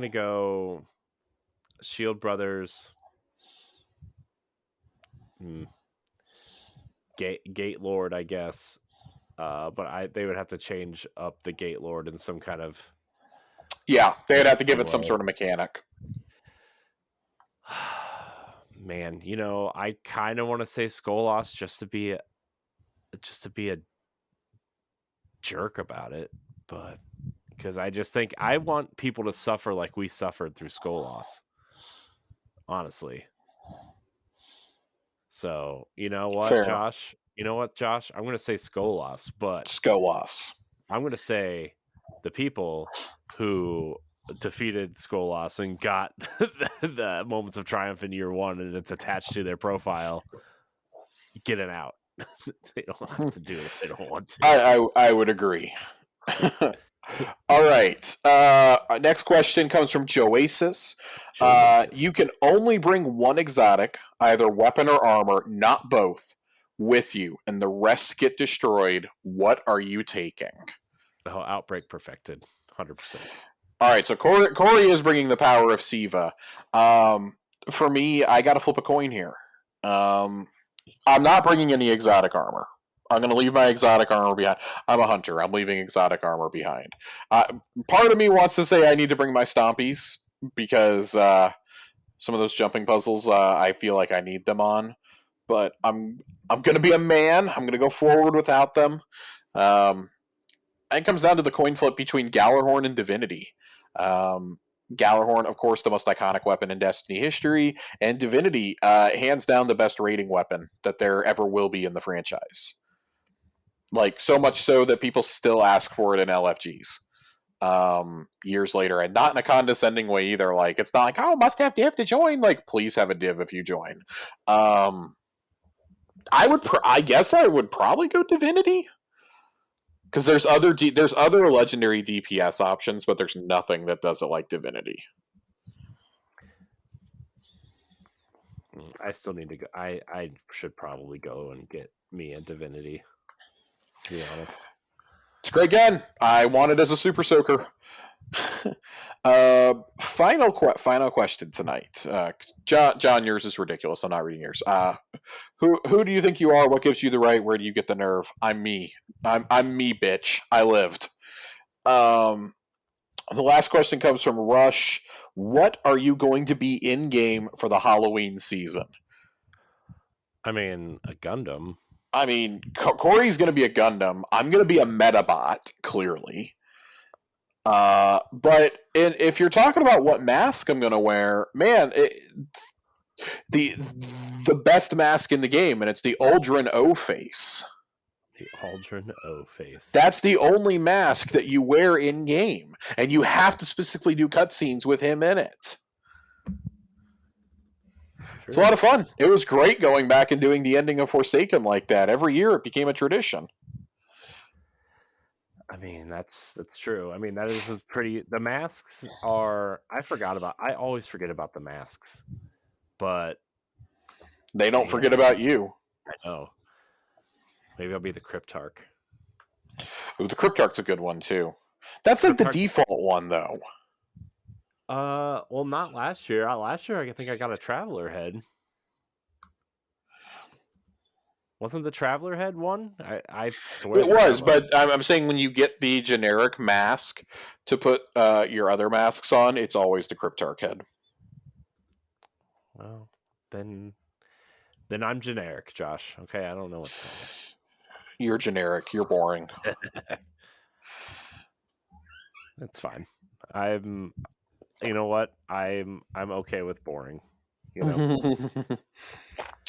go Shield Brothers. Gate Lord, I guess. But they would have to change up the Gate Lord in some kind of. Yeah, they'd have to give it some sort of mechanic. man, I kind of want to say Skolas just to be a jerk about it, but because I just think I want people to suffer like we suffered through Skolas, honestly. So you know what, Fair. Josh? I'm going to say Skolas, but Skolas. I'm going to say the people who defeated Skolas and got the moments of triumph in year one, and it's attached to their profile, get it out. They don't have to do it if they don't want to. I would agree. All right. Next question comes from Joasis. You can only bring one exotic, either weapon or armor, not both, with you, and the rest get destroyed. What are you taking? Oh, Outbreak perfected, 100%. All right, so Corey is bringing the power of Siva. For me, I got to flip a coin here. I'm not bringing any exotic armor. I'm going to leave my exotic armor behind. I'm a hunter. I'm leaving exotic armor behind. Part of me wants to say I need to bring my stompies because some of those jumping puzzles I feel like I need them on. But I'm going to be a man. I'm going to go forward without them. It comes down to the coin flip between Gallarhorn and Divinity. Gallarhorn, of course, the most iconic weapon in Destiny history, and Divinity, hands down the best raiding weapon that there ever will be in the franchise. Like, so much so that people still ask for it in LFGs years later, and not in a condescending way either. Like, it's not like, oh, must have div to join. Like, please have a div if you join. I guess I would probably go Divinity. Because there's other legendary DPS options, but there's nothing that does it like Divinity. I still need to go. I should probably go and get me a Divinity, to be honest. It's a great gun. I want it as a Super Soaker. Final question tonight. John, yours is ridiculous. I'm not reading yours. Who do you think you are? What gives you the right? Where do you get the nerve? I'm me. I'm me, bitch. I lived. The last question comes from Rush. What are you going to be in game for the Halloween season? I mean, a Gundam. I mean, Corey's going to be a Gundam. I'm going to be a Metabot, clearly. But if you're talking about what mask I'm going to wear, man, the best mask in the game, and it's the Uldren O face. The Uldren O face. That's the only mask that you wear in game, and you have to specifically do cutscenes with him in it. It's a lot of fun. It was great going back and doing the ending of Forsaken like that. Every year it became a tradition. I mean, that's true. I mean, that is pretty... The masks are... I always forget about the masks. But... They don't forget about you. I know. Maybe I'll be the Cryptarch. Ooh, the Cryptarch's a good one, too. That's like the default one, though. Well, not last year. Last year, I think I got a Traveler head. Wasn't the Traveler head one? I swear it was, but I'm saying when you get the generic mask to put your other masks on, it's always the Cryptarch head. Well, then I'm generic, Josh. Okay, I don't know what's wrong. You're generic. You're boring. That's fine. You know what? I'm okay with boring. You know.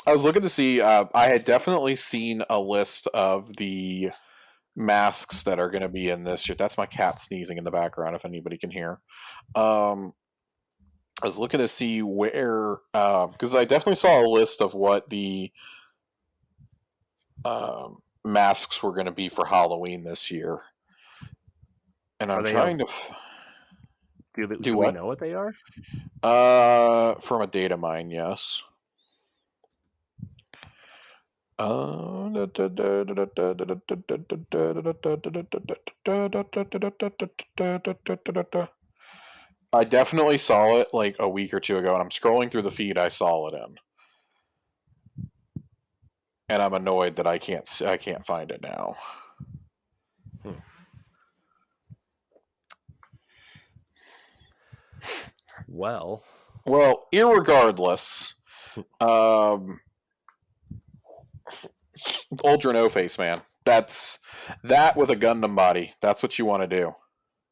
I was looking to see. I had definitely seen a list of the masks that are going to be in this shit. That's my cat sneezing in the background. If anybody can hear. I was looking to see where, because I definitely saw a list of what the masks were going to be for Halloween this year, and I'm trying to. Do we know what they are? From a data mine, yes. I definitely saw it like a week or two ago, and I'm scrolling through the feed I saw it in. And I'm annoyed that I can't find it now. Well, irregardless, Uldren O-Face, man. That's that with a Gundam body. That's what you want to do.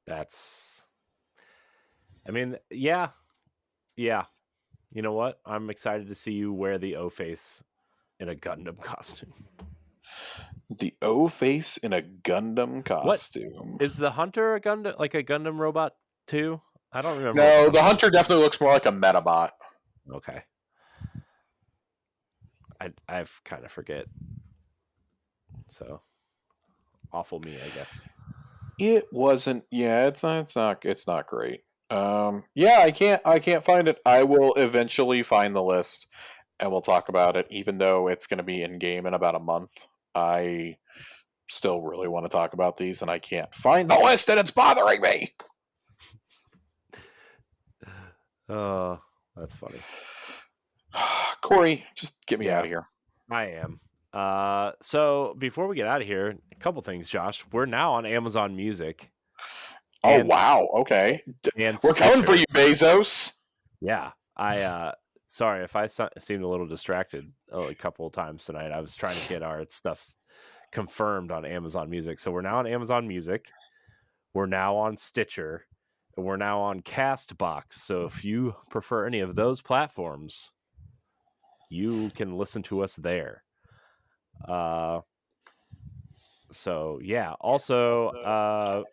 I mean, yeah. You know what? I'm excited to see you wear the O-Face in a Gundam costume. The O-Face in a Gundam costume. What? Is the Hunter a Gundam robot too? I don't remember. No, the Hunter definitely looks more like a Metabot. Okay. I've kind of forget. So awful me, I guess. It wasn't. Yeah, it's not great. Yeah, I can't find it. I will eventually find the list, and we'll talk about it. Even though it's going to be in game in about a month, I still really want to talk about these, and I can't find the list, and it's bothering me. Oh, that's funny. Corey, just get me out of here. I am. So before we get out of here, a couple things, Josh. We're now on Amazon Music. Oh, wow. Okay. And we're coming for you, Bezos. Yeah. Sorry if I seemed a little distracted a couple of times tonight. I was trying to get our stuff confirmed on Amazon Music. So we're now on Amazon Music. We're now on Stitcher. And we're now on Castbox. So if you prefer any of those platforms, you can listen to us there. So yeah. Also,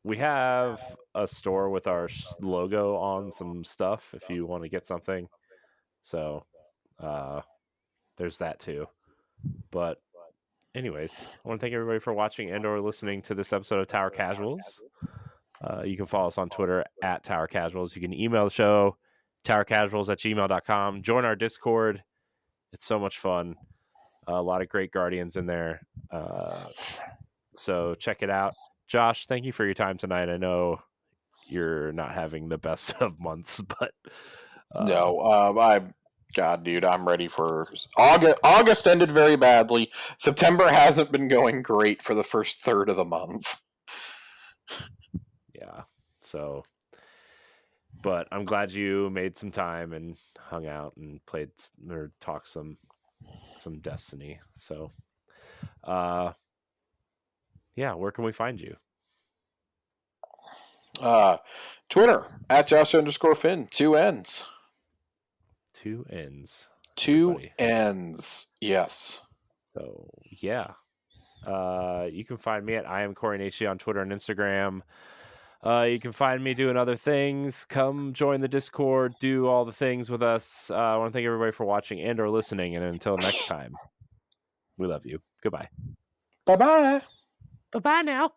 we have a store with our logo on some stuff if you want to get something. So there's that too. But anyways, I want to thank everybody for watching and or listening to this episode of Tower Casuals. You can follow us on Twitter at Tower Casuals. You can email the show, towercasuals@gmail.com. Join our Discord. It's so much fun. A lot of great Guardians in there. So check it out. Josh, thank you for your time tonight. I know you're not having the best of months, but no, God, dude, I'm ready for August. August ended very badly. September hasn't been going great for the first third of the month. Yeah. So, but I'm glad you made some time and hung out and played or talked some Destiny. So, yeah, where can we find you? Twitter at Josh_Finn. 2 N's. 2 N's. 2 everybody. N's. Yes. So yeah. You can find me at I am Corey Nachi on Twitter and Instagram. You can find me doing other things. Come join the Discord. Do all the things with us. I want to thank everybody for watching and or listening. And until next time, we love you. Goodbye. Bye-bye. Bye-bye now.